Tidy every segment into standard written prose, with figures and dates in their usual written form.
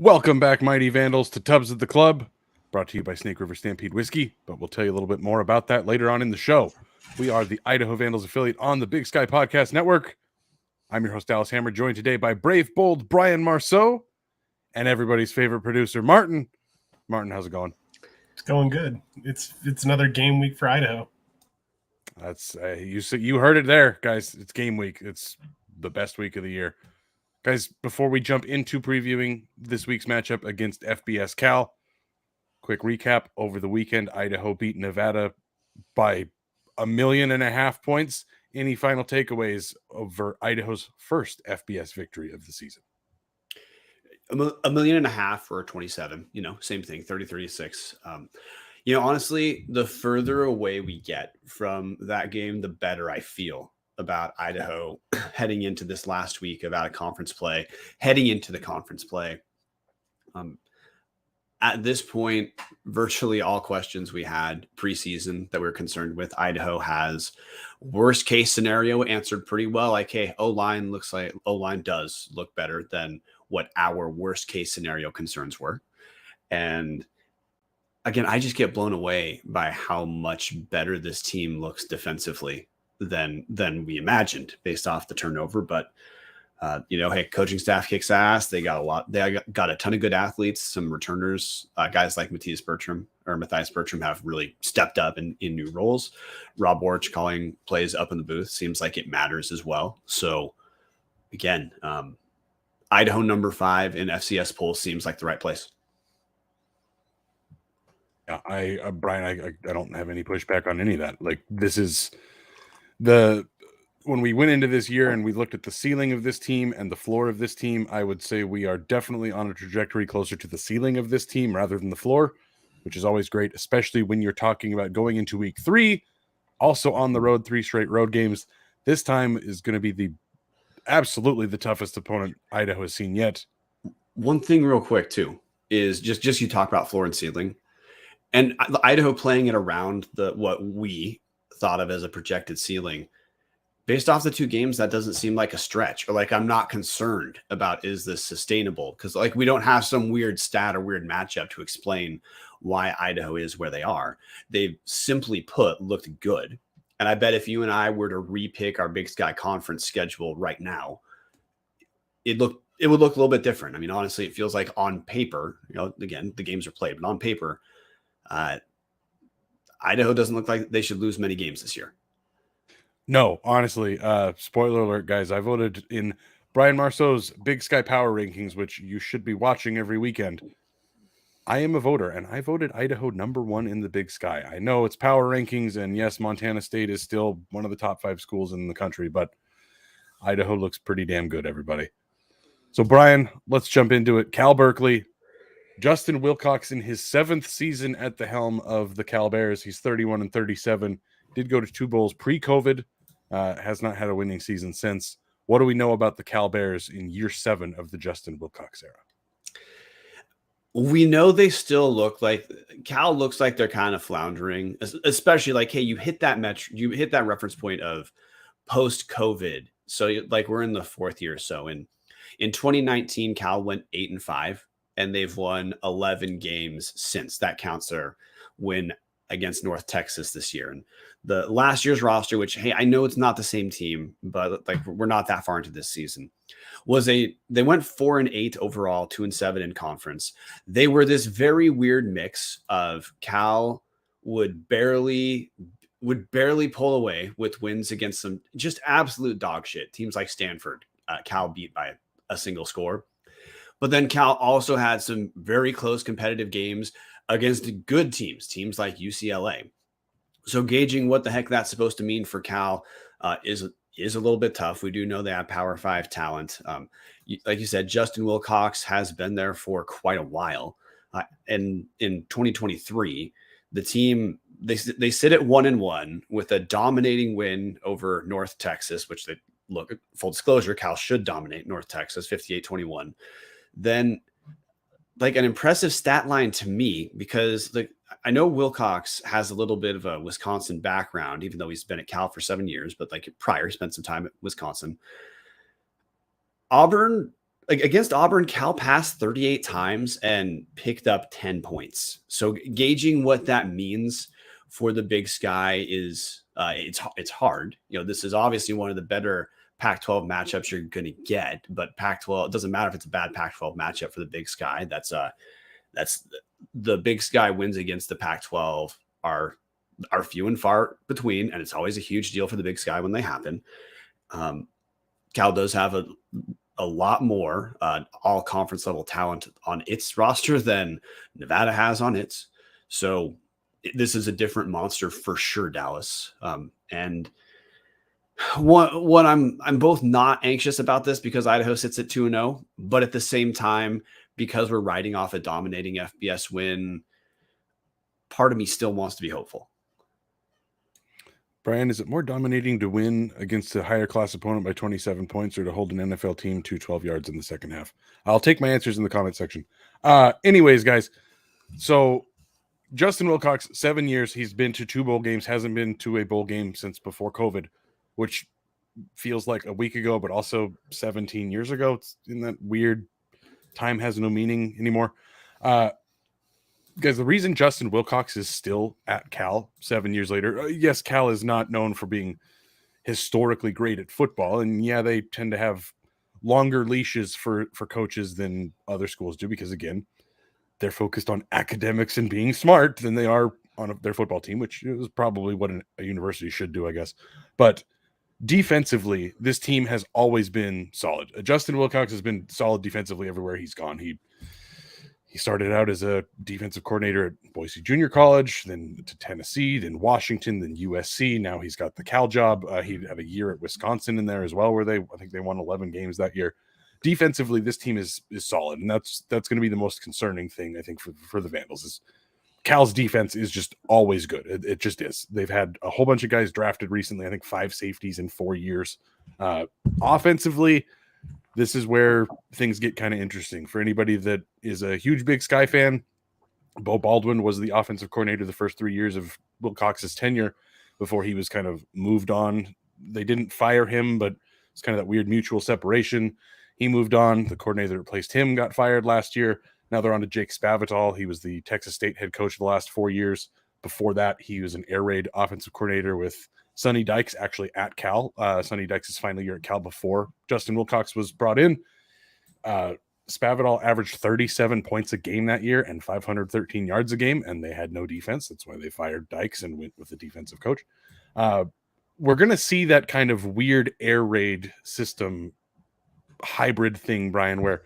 Welcome back, Mighty Vandals, to Tubs at the Club, brought to you by Snake River Stampede Whiskey, but we'll tell you a little bit more about that later on in the show. We are the Idaho Vandals affiliate on the Big Sky Podcast Network. I'm your host, Dallas Hammer, joined today by brave, bold Brian Marceau and everybody's favorite producer, Marten. Marten, how's it going? It's going good. It's another game week for Idaho. That's you heard it there, guys. It's game week. It's the best week of the year. Guys, before we jump into previewing this week's matchup against FBS Cal, quick recap. Over the weekend, Idaho beat Nevada by 1.5 million points. Any final takeaways over Idaho's first FBS victory of the season? 1.5 million for 27, same thing, 30-36. Honestly, the further away we get from that game, the better I feel about Idaho heading into this last week of conference play. At this point, virtually all questions we had preseason that we were concerned with, Idaho has worst case scenario answered pretty well. Like, hey, O-line does look better than what our worst case scenario concerns were. And again, I just get blown away by how much better this team looks defensively than we imagined based off the turnover. But hey, coaching staff kicks ass. They got a ton of good athletes, some returners, guys like Matthias Bertram have really stepped up in new roles. Rob Borisch calling plays up in the booth seems like it matters as well. So again, Idaho number 5 in FCS poll seems like the right place. Yeah, Brian, I don't have any pushback on any of that. Like, this is when we went into this year and we looked at the ceiling of this team and the floor of this team, I would say we are definitely on a trajectory closer to the ceiling of this team rather than the floor, which is always great, especially when you're talking about going into week 3, also on the road, 3 straight road games. This time is going to be absolutely the toughest opponent Idaho has seen yet. One thing real quick too is just you talk about floor and ceiling, and Idaho playing it around what we thought of as a projected ceiling. Based off the 2 games, that doesn't seem like a stretch, or like I'm not concerned about, is this sustainable? Because like we don't have some weird stat or weird matchup to explain why Idaho is where they are. They've simply put looked good. And I bet if you and I were to repick our Big Sky Conference schedule right now, it would look a little bit different. I mean, honestly, it feels like on paper, again, the games are played, but on paper, Idaho doesn't look like they should lose many games this year. No, honestly, spoiler alert, guys. I voted in Brian Marceau's Big Sky Power Rankings, which you should be watching every weekend. I am a voter, and I voted Idaho number 1 in the Big Sky. I know it's power rankings, and yes, Montana State is still one of the top 5 schools in the country, but Idaho looks pretty damn good, everybody. So, Brian, let's jump into it. Cal Berkeley, Justin Wilcox in his 7th season at the helm of the Cal Bears. He's 31-37. Did go to 2 bowls pre-COVID. Has not had a winning season since. What do we know about the Cal Bears in year 7 of the Justin Wilcox era? We know they still look like Cal looks like they're kind of floundering, especially like, hey, you hit that reference point of post-COVID. So like we're in the 4th year. So in 2019, Cal went 8-5, and they've won 11 games since. That counts their win against North Texas this year. And the last year's roster, which, hey, I know it's not the same team, but like we're not that far into this season, they went 4-8 overall, 2-7 in conference. They were this very weird mix of Cal would barely pull away with wins against some just absolute dog shit teams like Stanford. Cal beat by a single score, but then Cal also had some very close competitive games against good teams like UCLA. So gauging what the heck that's supposed to mean for Cal is a little bit tough. We do know they have Power 5 talent. Like you said, Justin Wilcox has been there for quite a while. And in 2023, the team, they sit at 1-1 with a dominating win over North Texas, which they look, full disclosure, Cal should dominate North Texas 58-21. Then like an impressive stat line to me, because I know Wilcox has a little bit of a Wisconsin background, even though he's been at Cal for 7 years, but like prior, he spent some time at Wisconsin. Auburn like against Auburn, Cal passed 38 times and picked up 10 points. So gauging what that means for the Big Sky is it's hard. You know, this is obviously one of the better Pac-12 matchups you're going to get, but Pac-12, it doesn't matter if it's a bad Pac-12 matchup for the Big Sky. That's the Big Sky wins against the Pac-12 are few and far between, and it's always a huge deal for the Big Sky when they happen. Cal does have a lot more all conference level talent on its roster than Nevada has on its. So this is a different monster for sure, Dallas. And what I'm both not anxious about this because Idaho sits at 2-0, but at the same time, because we're riding off a dominating FBS win, part of me still wants to be hopeful. Brian, is it more dominating to win against a higher class opponent by 27 points or to hold an NFL team to 12 yards in the second half? I'll take my answers in the comment section. Anyways, guys, so Justin Wilcox, 7 years, he's been to 2 bowl games, hasn't been to a bowl game since before COVID, which feels like a week ago, but also 17 years ago. It's in that weird time has no meaning anymore. Guys, the reason Justin Wilcox is still at Cal 7 years later, yes, Cal is not known for being historically great at football. And yeah, they tend to have longer leashes for coaches than other schools do because, again, they're focused on academics and being smart than they are on their football team, which is probably what a university should do, I guess. But defensively, this team has always been solid. Justin Wilcox has been solid defensively everywhere he's gone. He started out as a defensive coordinator at Boise Junior College, then to Tennessee, then Washington, then USC. Now he's got the Cal job. He had a year at Wisconsin in there as well, where I think they won 11 games that year. Defensively, this team is solid, and that's going to be the most concerning thing, I think, for the Vandals. Is Cal's defense is just always good. It just is. They've had a whole bunch of guys drafted recently. I think 5 safeties in 4 years. Offensively, this is where things get kind of interesting. For anybody that is a huge Big Sky fan, Bo Baldwin was the offensive coordinator the first 3 years of Wilcox's tenure before he was kind of moved on. They didn't fire him, but it's kind of that weird mutual separation. He moved on. The coordinator that replaced him got fired last year. Now they're on to Jake Spavital. He was the Texas State head coach the last 4 years. Before that, he was an air raid offensive coordinator with Sonny Dykes, actually at Cal. Sonny Dykes' final year at Cal before Justin Wilcox was brought in. Spavital averaged 37 points a game that year and 513 yards a game, and they had no defense. That's why they fired Dykes and went with the defensive coach. We're going to see that kind of weird air raid system hybrid thing, Brian, where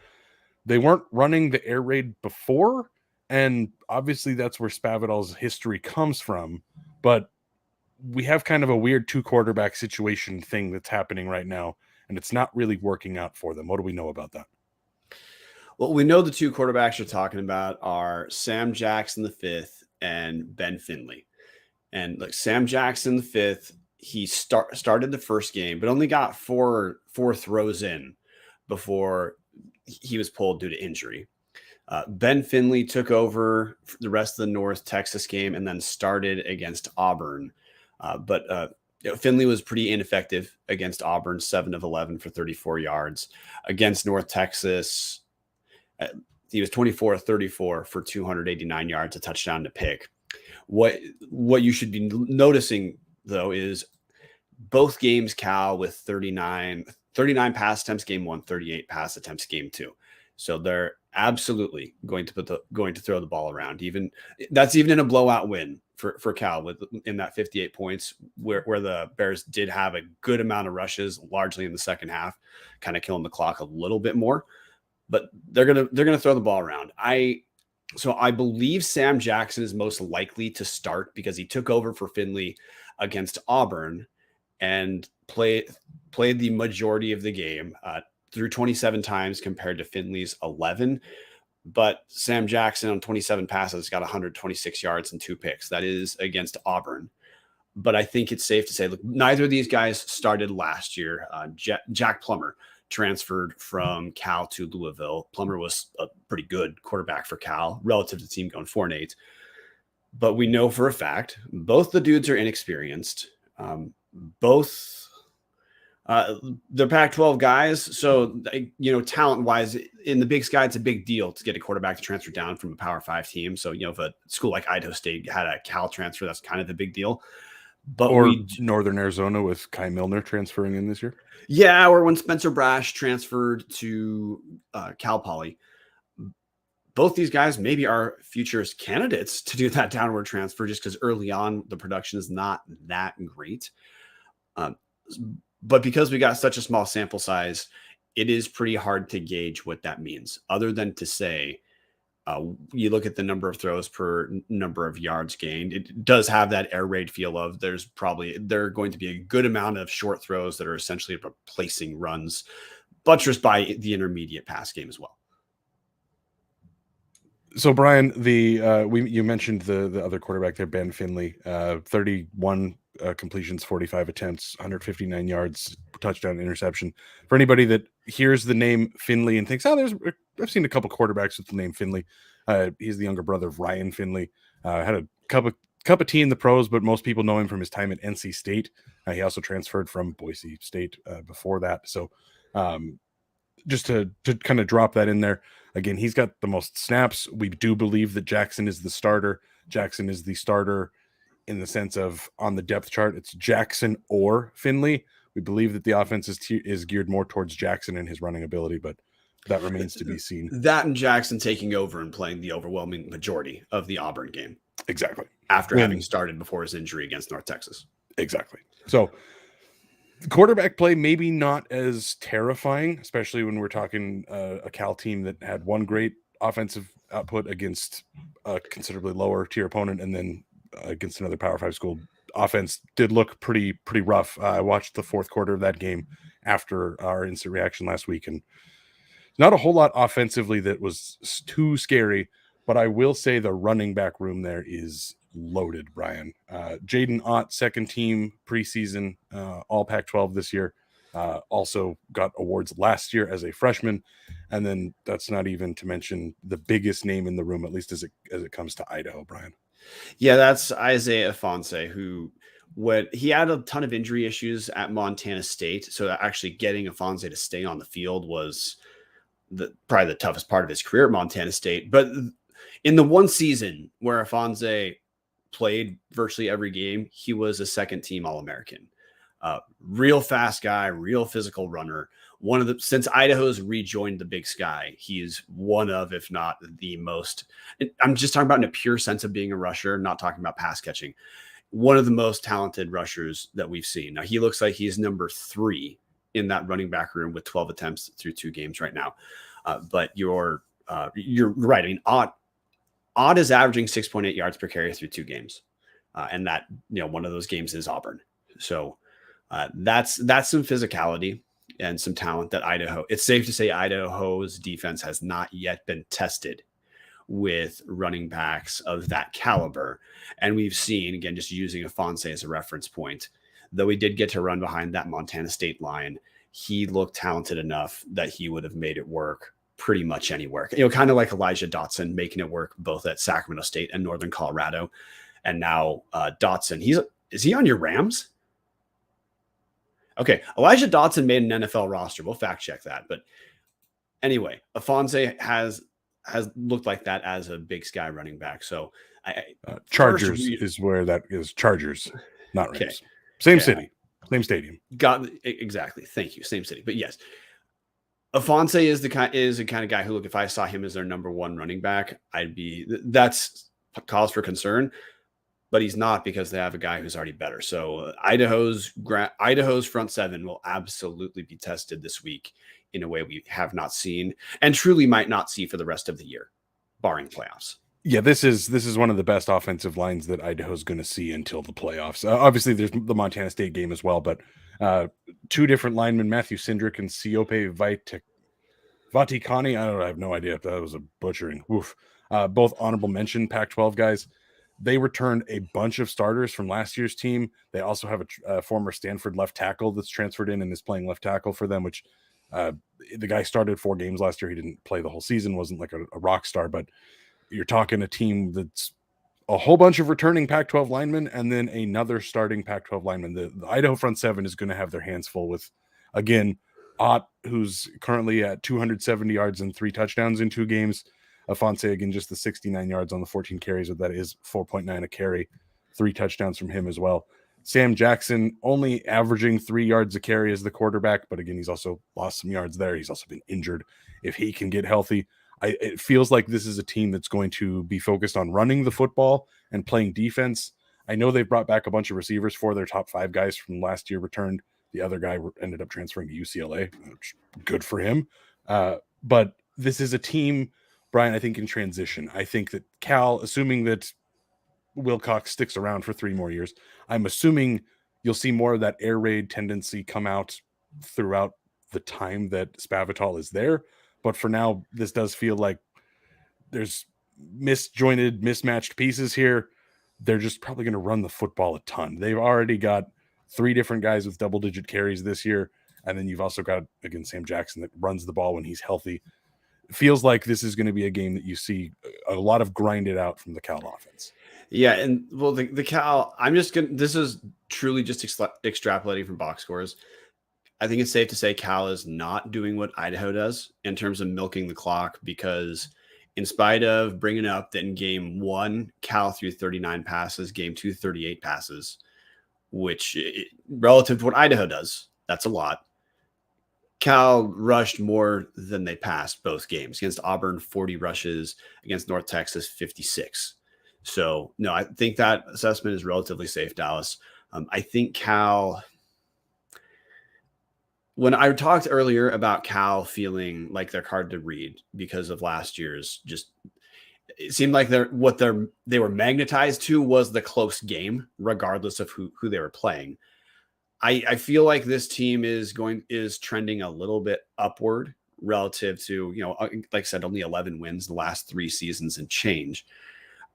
they weren't running the air raid before, and obviously that's where Spavital's history comes from, but we have kind of a weird 2 quarterback situation thing that's happening right now, and it's not really working out for them. What do we know about that? Well, we know the 2 quarterbacks you're talking about are Sam Jackson the 5th and Ben Finley. And like Sam Jackson the 5th, he started the first game, but only got four throws in before he was pulled due to injury. Ben Finley took over the rest of the North Texas game and then started against Auburn. But Finley was pretty ineffective against Auburn, 7 of 11 for 34 yards. Against North Texas, he was 24 of 34 for 289 yards, a touchdown to pick. What you should be noticing, though, is both games Cal with 39 pass attempts game 1, 38 pass attempts game 2. So they're absolutely going to throw the ball around. That's even in a blowout win for Cal in that 58 points where the Bears did have a good amount of rushes, largely in the second half, kind of killing the clock a little bit more. But they're gonna throw the ball around. So I believe Sam Jackson is most likely to start because he took over for Finley against Auburn and played the majority of the game. Threw 27 times compared to Finley's 11. But Sam Jackson on 27 passes got 126 yards and 2 picks. That is against Auburn. But I think it's safe to say, look, neither of these guys started last year. Jack Plummer transferred from Cal to Louisville. Plummer was a pretty good quarterback for Cal relative to the team going 4-8. But we know for a fact both the dudes are inexperienced. Both The Pac-12 guys. So, talent-wise, in the Big Sky, it's a big deal to get a quarterback to transfer down from a Power 5 team. So, if a school like Idaho State had a Cal transfer, that's kind of the big deal. But or Northern Arizona with Kai Milner transferring in this year. Yeah, or when Spencer Brash transferred to Cal Poly. Both these guys maybe are futures candidates to do that downward transfer just because early on the production is not that great. But because we got such a small sample size, it is pretty hard to gauge what that means, other than to say, you look at the number of throws per number of yards gained. It does have that air raid feel of there are going to be a good amount of short throws that are essentially replacing runs, buttressed by the intermediate pass game as well. So Brian, you mentioned the other quarterback there, Ben Finley, 31 completions, 45 attempts, 159 yards, touchdown, interception. For anybody that hears the name Finley and thinks, I've seen a couple quarterbacks with the name Finley. He's the younger brother of Ryan Finley. Had a cup of tea in the pros, but most people know him from his time at NC State. He also transferred from Boise State before that. So just to kind of drop that in there. Again, he's got the most snaps. We do believe that Jackson is the starter. Jackson is the starter in the sense of on the depth chart, it's Jackson or Finley. We believe that the offense is geared more towards Jackson and his running ability, but that remains to be seen. That and Jackson taking over and playing the overwhelming majority of the Auburn game. Exactly. After having started before his injury against North Texas. Exactly. So quarterback play maybe not as terrifying, especially when we're talking a Cal team that had one great offensive output against a considerably lower tier opponent, and then against another Power 5 school. Offense did look pretty rough. I watched the fourth quarter of that game after our instant reaction last week, and not a whole lot offensively that was too scary, but I will say the running back room there is loaded, Brian. Jaden Ott, second team preseason, all Pac-12 this year, also got awards last year as a freshman. And then that's not even to mention the biggest name in the room, at least as it comes to Idaho, Brian. Yeah, that's Isaiah Ifanse, who he had a ton of injury issues at Montana State. So actually getting Ifanse to stay on the field was probably the toughest part of his career at Montana State. But in the one season where Ifanse played virtually every game, he was a second team All-American. Real fast guy, real physical runner. Since Idaho's rejoined the Big Sky, he's one of, if not the most, I'm just talking about in a pure sense of being a rusher, not talking about pass catching, one of the most talented rushers that we've seen. Now, he looks like he's number 3 in that running back room with 12 attempts through 2 games right now. But you're right. I mean, Odd is averaging 6.8 yards per carry through 2 games. And that, one of those games is Auburn. So that's some physicality and some talent that it's safe to say Idaho's defense has not yet been tested with running backs of that caliber. And we've seen, again, just using Ifanse as a reference point, though he did get to run behind that Montana State line, he looked talented enough that he would have made it work pretty much anywhere. Kind of like Elijah Dotson making it work both at Sacramento State and Northern Colorado. And now Dotson, is he on your Rams? Okay, Elijah Dotson made an NFL roster. We'll fact check that. But anyway, Ifanse has looked like that as a Big Sky running back. So Chargers is where that is. Chargers, not Rams. Okay. Same city, same stadium. Exactly. Thank you. Same city. But yes, Ifanse is the kind of guy who, look, if I saw him as their number 1 running back, that's cause for concern. But he's not, because they have a guy who's already better. So Idaho's front 7 will absolutely be tested this week in a way we have not seen and truly might not see for the rest of the year, barring playoffs. Yeah, this is one of the best offensive lines that Idaho's going to see until the playoffs. Obviously, there's the Montana State game as well, but 2 different linemen, Matthew Cindric and Siope Vaticani. I have no idea if that was a butchering. Oof. Both honorable mention Pac-12 guys. They returned a bunch of starters from last year's team. They also have a former Stanford left tackle that's transferred in and is playing left tackle for them, which the guy started 4 games last year. He didn't play the whole season, wasn't like a rock star, but you're talking a team that's a whole bunch of returning Pac-12 linemen and then another starting Pac-12 lineman. The Idaho front 7 is going to have their hands full with Again, Ott, who's currently at 270 yards and 3 touchdowns in 2 games. Afonso, again, just the 69 yards on the 14 carries, but that is 4.9 a carry. 3 touchdowns from him as well. Sam Jackson only averaging 3 yards a carry as the quarterback, but again, he's also lost some yards there. He's also been injured. If he can get healthy, it feels like this is a team that's going to be focused on running the football and playing defense. I know they've brought back a bunch of receivers. 4 of their top 5 guys from last year returned. The other guy ended up transferring to UCLA, which good for him. But this is a team, Brian, I think in transition. I think that Cal, assuming that Wilcox sticks around for 3 more years, I'm assuming you'll see more of that air raid tendency come out throughout the time that Spavital is there. But for now, this does feel like there's misjointed, mismatched pieces here. They're just probably going to run the football a ton. They've already got 3 different guys with double-digit carries this year. And then you've also got, again, Sam Jackson that runs the ball when he's healthy. It feels like this is going to be a game that you see a lot of grinded out from the Cal offense. Yeah, and well, the Cal, this is truly just extrapolating from box scores. I think it's safe to say Cal is not doing what Idaho does in terms of milking the clock, because in spite of bringing up that in game 1, Cal threw 39 passes, game 2, 38 passes, which relative to what Idaho does, that's a lot. Cal rushed more than they passed both games. Against Auburn, 40 rushes. Against North Texas, 56. So, no, I think that assessment is relatively safe, Dallas. I think Cal, when I talked earlier about Cal feeling like they're hard to read because of last year's, just it seemed like they were magnetized to was the close game, regardless of who they were playing. I feel like this team is trending a little bit upward relative to, like I said, only 11 wins the last 3 seasons and change.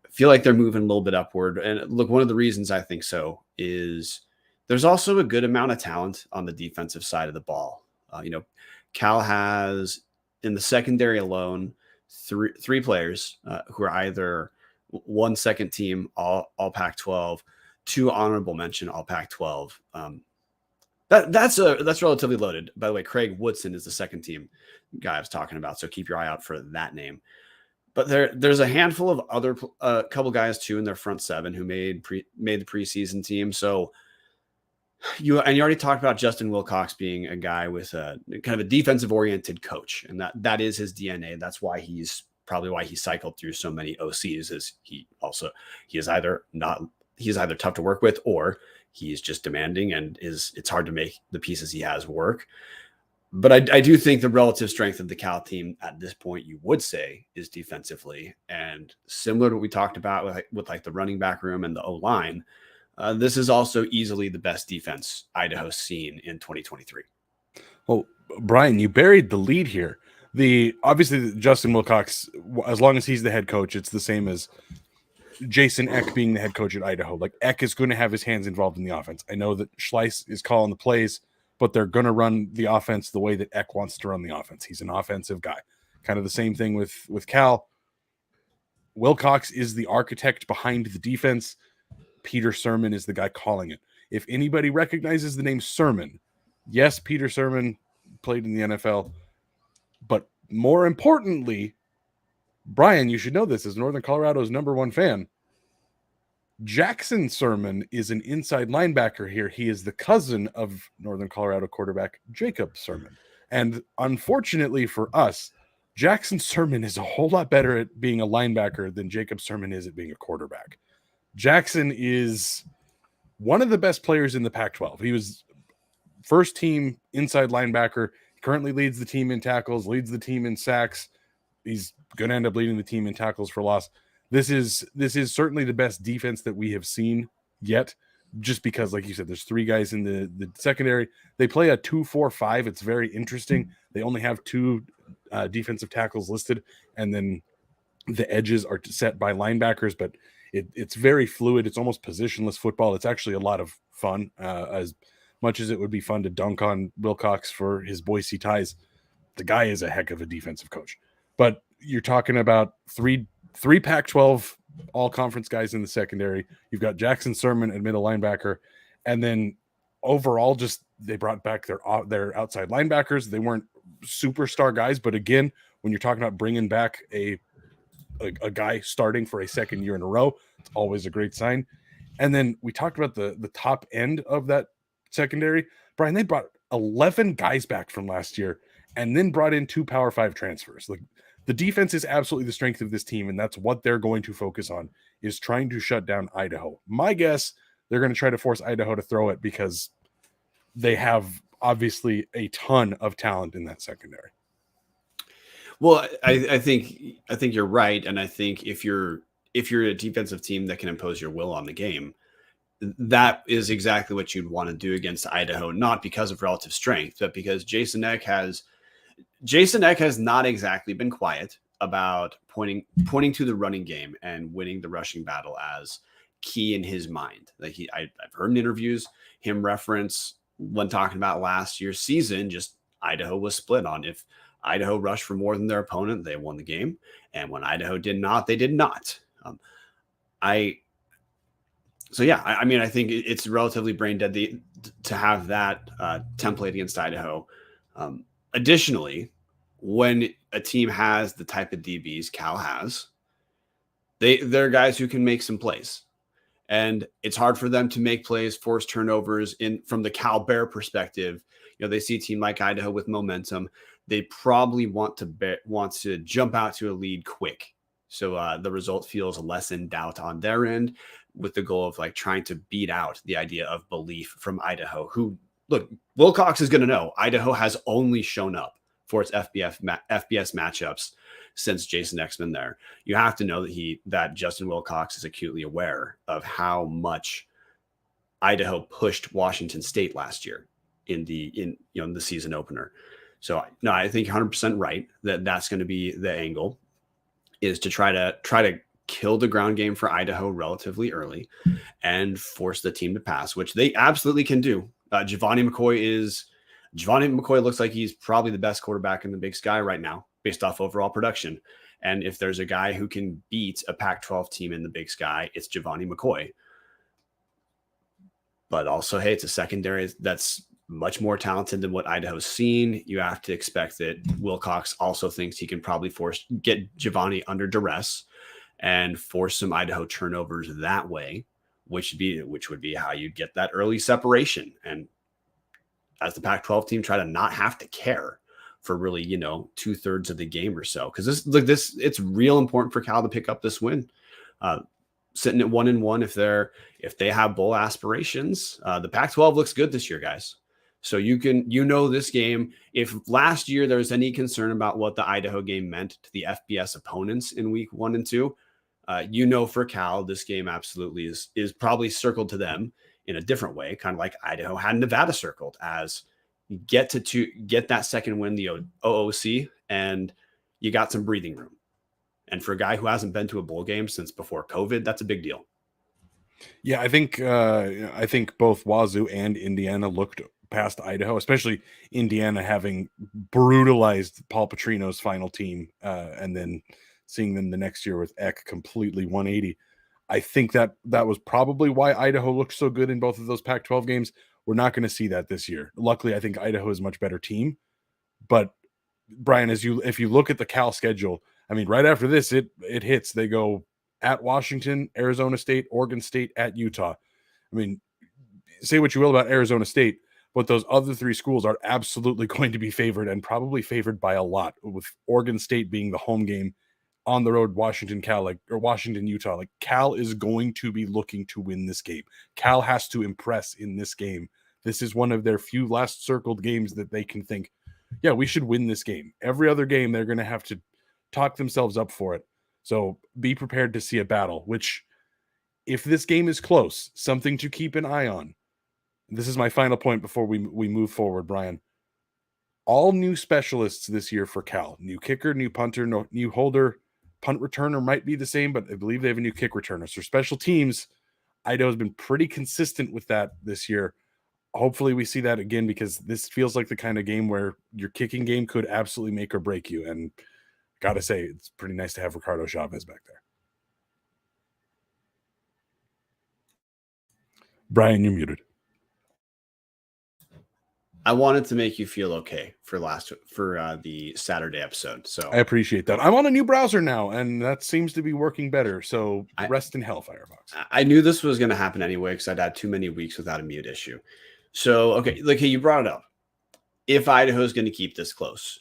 I feel like they're moving a little bit upward. And look, one of the reasons I think so is there's also a good amount of talent on the defensive side of the ball. Cal has in the secondary alone, three players who are either 1 second team, all Pac-12, 2 honorable mention, all Pac-12. That's relatively loaded. By the way, Craig Woodson is the second team guy I was talking about, so keep your eye out for that name. But there's a handful of other couple guys too in their front 7 who made the preseason team. So you already talked about Justin Wilcox being a guy with a kind of a defensive oriented coach, and that is his DNA. That's why he's cycled through so many OCs. Is he's either tough to work with, or he's just demanding, and it's hard to make the pieces he has work. But I do think the relative strength of the Cal team at this point, you would say, is defensively, and similar to what we talked about with like the running back room and the O-line. This is also easily the best defense Idaho's seen in 2023. Well, Brian, you buried the lead here. Obviously Justin Wilcox, as long as he's the head coach, it's the same as Jason Eck being the head coach at Idaho. Like, Eck is going to have his hands involved in the offense. I know that Schleiss is calling the plays, but they're going to run the offense the way that Eck wants to run the offense. He's an offensive guy. Kind of the same thing with Cal. Wilcox is the architect behind the defense. Peter Sermon is the guy calling it. If anybody recognizes the name Sermon, yes, Peter Sermon played in the NFL, but more importantly, Brian, you should know this as Northern Colorado's #1 fan. Jackson Sermon is an inside linebacker here. He is the cousin of Northern Colorado quarterback Jacob Sermon. And unfortunately for us, Jackson Sermon is a whole lot better at being a linebacker than Jacob Sermon is at being a quarterback. Jackson is one of the best players in the Pac-12. He was first team inside linebacker, currently leads the team in tackles, leads the team in sacks. He's going to end up leading the team in tackles for loss. This is certainly the best defense that we have seen yet, just because, like you said, there's 3 guys in the secondary. They play a 2-4-5. It's very interesting. They only have 2 defensive tackles listed, and then the edges are set by linebackers, but it's very fluid. It's almost positionless football. It's actually a lot of fun, as much as it would be fun to dunk on Wilcox for his Boise ties. The guy is a heck of a defensive coach. But you're talking about three Pac-12 all-conference guys in the secondary. You've got Jackson Sermon at middle linebacker, and then overall, just they brought back their outside linebackers. They weren't superstar guys, but again, when you're talking about bringing back a guy starting for a second year in a row, it's always a great sign. And then we talked about the top end of that secondary. Brian, they brought 11 guys back from last year and then brought in 2 Power 5 transfers. Like, the defense is absolutely the strength of this team, and that's what they're going to focus on, is trying to shut down Idaho. My guess, they're going to try to force Idaho to throw it because they have obviously a ton of talent in that secondary. Well, I think you're right, and I think if you're a defensive team that can impose your will on the game, that is exactly what you'd want to do against Idaho, not because of relative strength, but because Jason Eck has not exactly been quiet about pointing to the running game and winning the rushing battle as key in his mind. Like I've heard in interviews him reference when talking about last year's season, just Idaho was split on. If Idaho rushed for more than their opponent, they won the game. And when Idaho did not, they did not. I think it's relatively brain dead to have that template against Idaho. Additionally, when a team has the type of DBs Cal has, they're guys who can make some plays. And it's hard for them to make plays, force turnovers from the Cal Bear perspective. They see a team like Idaho with momentum. They probably want to jump out to a lead quick. So the result feels less in doubt on their end, with the goal of like trying to beat out the idea of belief from Idaho, who, look, Wilcox is going to know Idaho has only shown up for its FBS matchups since Jason Eck's been there. You have to know that Justin Wilcox is acutely aware of how much Idaho pushed Washington State last year in the season opener. So no, I think 100% right that that's going to be the angle, is to try to kill the ground game for Idaho relatively early and force the team to pass, which they absolutely can do. Giovanni McCoy looks like he's probably the best quarterback in the Big Sky right now, based off overall production. And if there's a guy who can beat a Pac-12 team in the Big Sky, it's Giovanni McCoy. But also, hey, it's a secondary that's much more talented than what Idaho's seen. You have to expect that Wilcox also thinks he can probably get Giovanni under duress and force some Idaho turnovers that way, which would be how you get that early separation. And as the Pac-12 team, try to not have to care for really, 2/3 of the game or so. Because it's real important for Cal to pick up this win. Sitting at 1-1, if they have bowl aspirations, the Pac-12 looks good this year, guys. So this game. If last year there was any concern about what the Idaho game meant to the FBS opponents in week 1 and 2, for Cal, this game absolutely is probably circled to them in a different way, kind of like Idaho had Nevada circled as get that second win, the OOC, and you got some breathing room. And for a guy who hasn't been to a bowl game since before COVID, that's a big deal. Yeah, I think both Wazoo and Indiana looked past Idaho, especially Indiana having brutalized Paul Petrino's final team, and then seeing them the next year with Eck completely 180. I think that was probably why Idaho looked so good in both of those Pac-12 games. We're not going to see that this year. Luckily, I think Idaho is a much better team. But Brian, if you look at the Cal schedule, I mean, right after this, it hits. They go at Washington, Arizona State, Oregon State, at Utah. I mean, say what you will about Arizona State, but those other 3 schools are absolutely going to be favored, and probably favored by a lot, with Oregon State being the home game. On the road, Washington, Utah. Like, Cal is going to be looking to win this game. Cal has to impress in this game. This is one of their few last circled games that they can think, yeah, we should win this game. Every other game, they're going to have to talk themselves up for it. So be prepared to see a battle, which, if this game is close, something to keep an eye on. This is my final point before we move forward, Brian. All new specialists this year for Cal. New kicker, new punter, new holder. Punt returner might be the same, but I believe they have a new kick returner. So special teams, Idaho's been pretty consistent with that this year. Hopefully we see that again, because this feels like the kind of game where your kicking game could absolutely make or break you. And got to say, it's pretty nice to have Ricardo Chavez back there. Brian, you're muted. I wanted to make you feel okay for the Saturday episode. So I appreciate that. I'm on a new browser now, and that seems to be working better. So rest in hell, Firefox. I knew this was going to happen anyway because I'd had too many weeks without a mute issue. So, okay, look, hey, you brought it up. If Idaho is going to keep this close,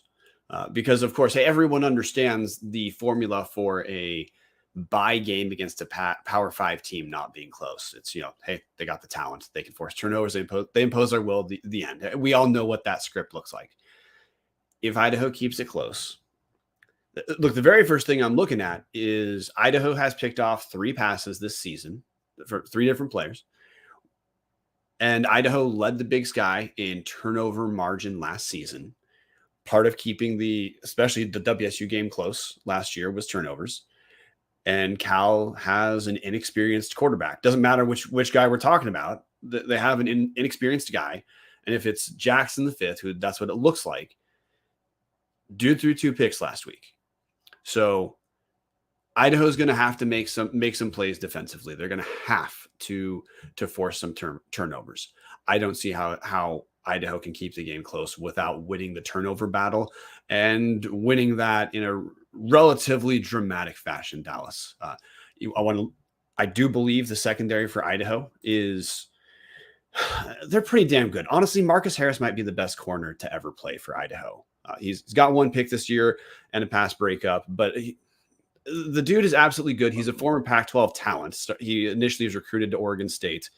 because, of course, hey, everyone understands the formula for a bye game against a Power 5 team not being close. It's, hey, they got the talent. They can force turnovers. They impose their will at the end. We all know what that script looks like. If Idaho keeps it close, look, the very first thing I'm looking at is Idaho has picked off 3 passes this season for 3 different players. And Idaho led the Big Sky in turnover margin last season. Part of keeping especially the WSU game close last year was turnovers. And Cal has an inexperienced quarterback. Doesn't matter which guy we're talking about. They have an inexperienced guy. And if it's Jackson the fifth, who that's what it looks like, dude threw 2 picks last week. So Idaho's going to have to make some plays defensively. They're going to have to force some turnovers. I don't see how Idaho can keep the game close without winning the turnover battle and winning that in a relatively dramatic fashion. Dallas, I do believe the secondary for Idaho they're pretty damn good. Honestly, Marcus Harris might be the best corner to ever play for Idaho. He's got 1 pick this year and a pass breakup, but the dude is absolutely good. He's a former Pac-12 talent. He initially was recruited to Oregon State.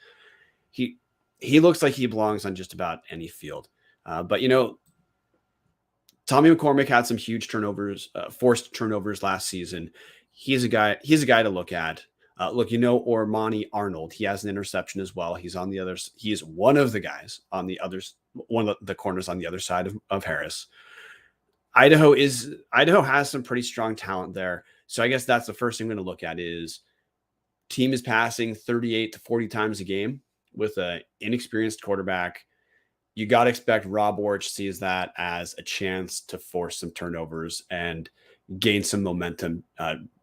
He looks like he belongs on just about any field. But Tommy McCormick had some huge turnovers, forced turnovers last season. He's a guy to look at. Ormani Arnold, he has an interception as well. He's on the other. He's one of the guys on the others. One of the corners on the other side of Harris. Idaho has some pretty strong talent there. So I guess that's the first thing I'm going to look at is team is passing 38 to 40 times a game with an inexperienced quarterback. You got to expect Rob Borisch sees that as a chance to force some turnovers and gain some momentum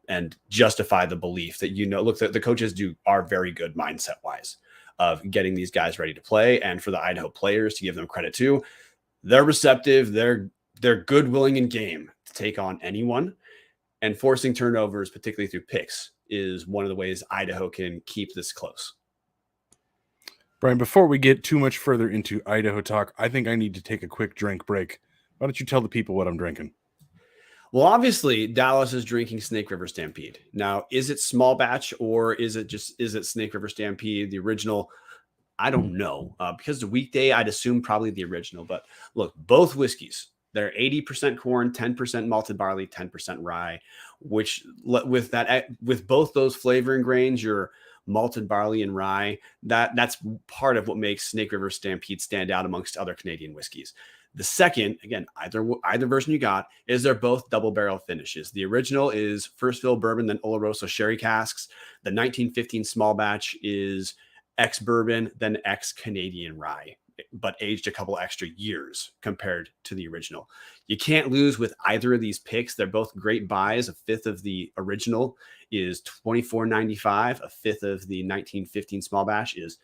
and justify the belief that, the coaches are very good mindset wise of getting these guys ready to play. And for the Idaho players to give them credit too, they're receptive. They're good, willing, and game to take on anyone. And forcing turnovers, particularly through picks, is one of the ways Idaho can keep this close. Brian, before we get too much further into Idaho talk, I think I need to take a quick drink break. Why don't you tell the people what I'm drinking? Well, obviously, Dallas is drinking Snake River Stampede. Now, is it small batch or is it Snake River Stampede, the original? I don't know. Because the weekday, I'd assume probably the original. But look, both whiskeys, they're 80% corn, 10% malted barley, 10% rye, which with both those flavoring grains, your malted barley and rye, that's part of what makes Snake River Stampede stand out amongst other Canadian whiskeys. The second, again, either version you got, is they're both double barrel finishes. The original is first fill bourbon, then Oloroso sherry casks. The 1915 small batch is ex-bourbon, then ex-Canadian rye, but aged a couple extra years compared to the original. You can't lose with either of these picks. They're both great buys. A fifth of the original is $24.95. A fifth of the 1915 small batch is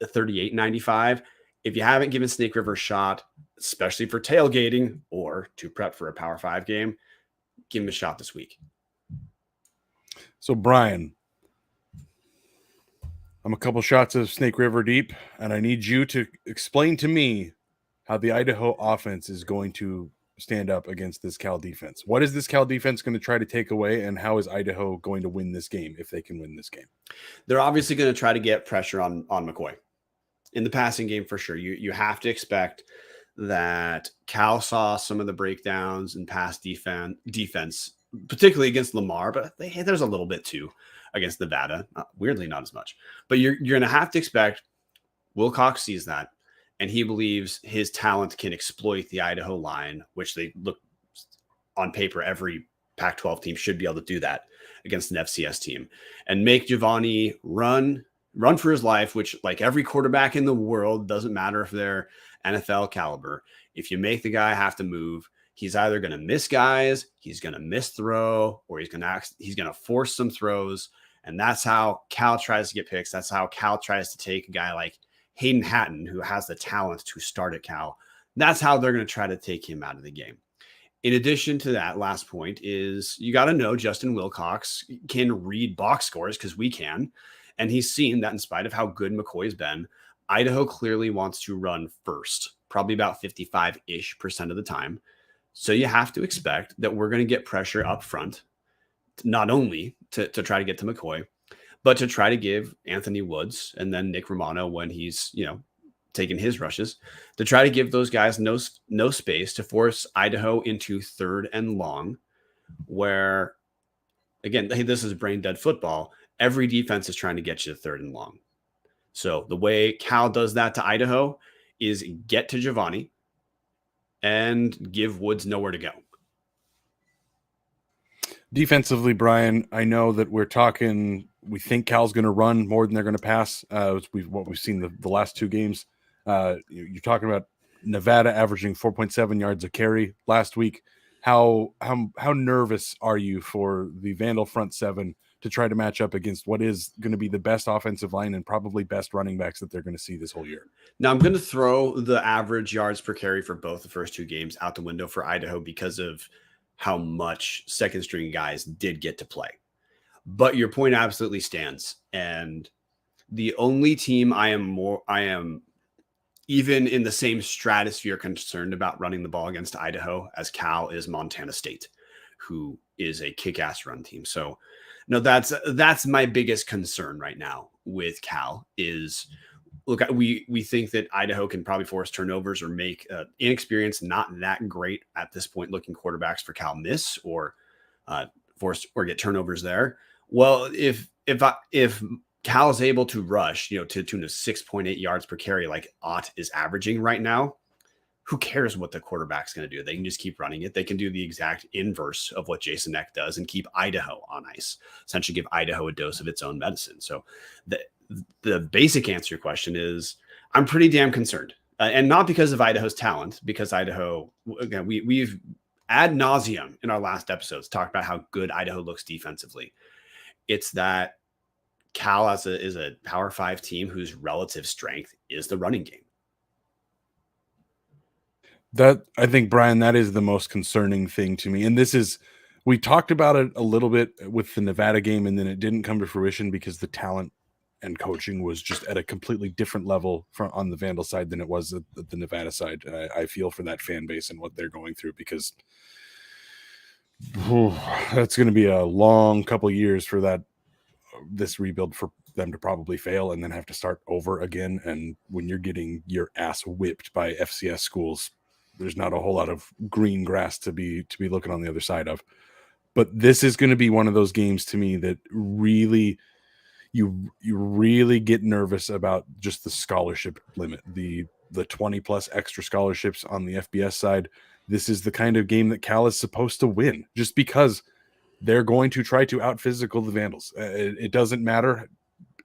$38.95. If you haven't given Snake River a shot, especially for tailgating or to prep for a Power 5 game, give him a shot this week. So, Brian, I'm a couple shots of Snake River deep, and I need you to explain to me how the Idaho offense is going to stand up against this Cal defense. What is this Cal defense going to try to take away, and how is Idaho going to win this game if they can win this game? They're obviously going to try to get pressure on McCoy. In the passing game, for sure, you have to expect that Cal saw some of the breakdowns in pass defense, particularly against Lamar, but there's a little bit too against Nevada. Weirdly, not as much. But you're going to have to expect Wilcox sees that, and he believes his talent can exploit the Idaho line, which they look on paper, every Pac-12 team should be able to do that against an FCS team, and make Giovanni run for his life, which, like every quarterback in the world, doesn't matter if they're NFL caliber. If you make the guy have to move, he's either going to miss guys, he's going to miss throw, or he's going to force some throws. And that's how Cal tries to get picks. That's how Cal tries to take a guy like Hayden Hatton, who has the talent to start at Cal. That's how they're going to try to take him out of the game. In addition to that, last point is you got to know Justin Wilcox can read box scores because we can. And he's seen that in spite of how good McCoy's been, Idaho clearly wants to run first, probably about 55-ish% of the time. So you have to expect that we're going to get pressure up front, not only to try to get to McCoy, but to try to give Anthony Woods and then Nick Romano when he's, taking his rushes, to try to give those guys no space to force Idaho into 3rd and long, where, again, hey, this is brain dead football. Every defense is trying to get you to 3rd and long. So the way Cal does that to Idaho is get to Giovanni and give Woods nowhere to go. Defensively, Brian, I know that we think Cal's going to run more than they're going to pass. What we've seen the last 2 games. You're talking about Nevada averaging 4.7 yards a carry last week. How nervous are you for the Vandal front 7 to try to match up against what is going to be the best offensive line and probably best running backs that they're going to see this whole year? Now, I'm going to throw the average yards per carry for both the first 2 games out the window for Idaho because of how much second string guys did get to play. But your point absolutely stands. And the only team I am even in the same stratosphere concerned about running the ball against Idaho as Cal is Montana State, who is a kick-ass run team. So no, that's my biggest concern right now with Cal is, look, we think that Idaho can probably force turnovers or make inexperienced, not that great at this point looking quarterbacks for Cal miss or force or get turnovers there. Well, if Cal is able to rush, to tune of 6.8 yards per carry, like Ott is averaging right now, who cares what the quarterback's going to do? They can just keep running it. They can do the exact inverse of what Jason Eck does and keep Idaho on ice, essentially give Idaho a dose of its own medicine. So the basic answer to your question is I'm pretty damn concerned. And not because of Idaho's talent, because Idaho, again, we've ad nauseum in our last episodes talked about how good Idaho looks defensively. It's that Cal is a Power 5 team whose relative strength is the running game. That, I think, Brian, that is the most concerning thing to me. And we talked about it a little bit with the Nevada game, and then it didn't come to fruition because the talent and coaching was just at a completely different level on the Vandal side than it was at the Nevada side. I feel for that fan base and what they're going through because that's going to be a long couple of years for this rebuild for them to probably fail and then have to start over again. And when you're getting your ass whipped by FCS schools, there's not a whole lot of green grass to be looking on the other side of. But this is going to be one of those games to me that really, you really get nervous about just the scholarship limit, the 20 plus extra scholarships on the FBS side. This is the kind of game that Cal is supposed to win just because they're going to try to out physical the Vandals. It doesn't matter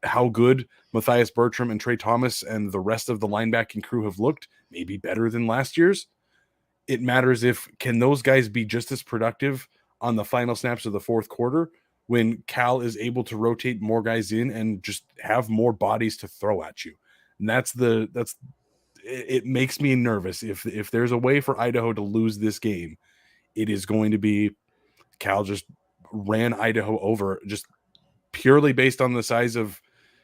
how good Matthias Bertram and Trey Thomas and the rest of the linebacking crew have looked, maybe better than last year's. It matters can those guys be just as productive on the final snaps of the 4th quarter when Cal is able to rotate more guys in and just have more bodies to throw at you. And it makes me nervous. If there's a way for Idaho to lose this game, it is going to be Cal just ran Idaho over just purely based on the size of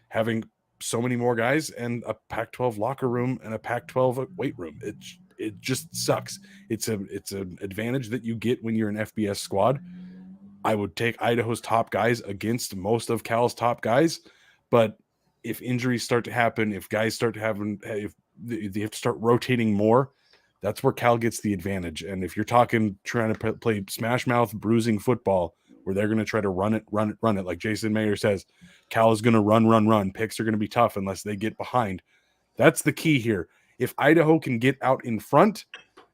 having so many more guys and a Pac-12 locker room and a Pac-12 weight room. It just sucks. It's an advantage that you get when you're an FBS squad. I would take Idaho's top guys against most of Cal's top guys, but if injuries start to happen, if guys start to if they have to start rotating more, that's where Cal gets the advantage. And if you're trying to play smash mouth bruising football, where they're going to try to run it, like Jason Mayer says, Cal is going to run. Picks are going to be tough unless they get behind. That's the key here. If Idaho can get out in front,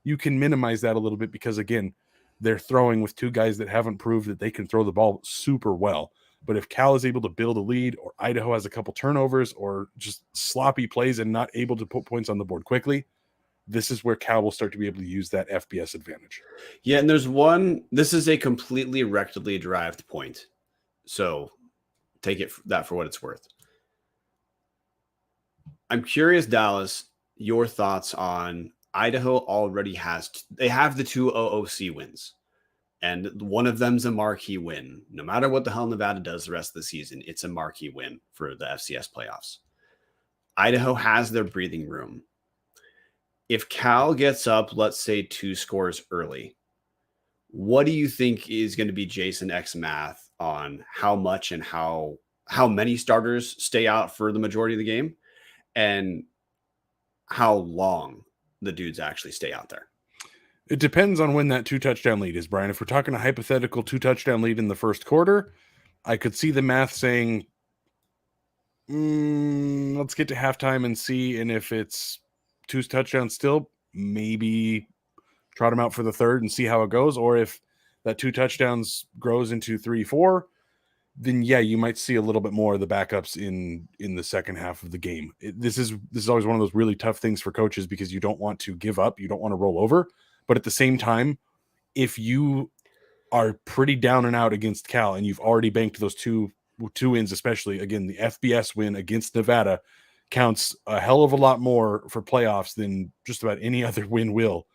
you can minimize that a little bit because, again, they're throwing with 2 guys that haven't proved that they can throw the ball super well. But if Cal is able to build a lead or Idaho has a couple turnovers or just sloppy plays and not able to put points on the board quickly, this is where Cal will start to be able to use that FBS advantage. Yeah, and this is a completely rectally derived point. So take that for what it's worth. I'm curious, Dallas, your thoughts on Idaho already they have the 2 OOC wins, and one of them's a marquee win. No matter what the hell Nevada does the rest of the season, it's a marquee win for the FCS playoffs. Idaho has their breathing room. If Cal gets up, let's say 2 scores early, what do you think is going to be Jason X math on how much and how many starters stay out for the majority of the game, and how long the dudes actually stay out there? It depends on when that 2 touchdown lead is, Brian. If we're talking a hypothetical 2 touchdown lead in the first quarter, I could see the math saying, let's get to halftime and see. And if it's 2 touchdowns still, maybe trot them out for the third and see how it goes. Or if that 2 touchdowns grows into 3-4, then yeah, you might see a little bit more of the backups in the second half of the game. This is always one of those really tough things for coaches, because you don't want to give up, you don't want to roll over, but at the same time, if you are pretty down and out against Cal and you've already banked those two wins, especially again the FBS win against Nevada counts a hell of a lot more for playoffs than just about any other win will.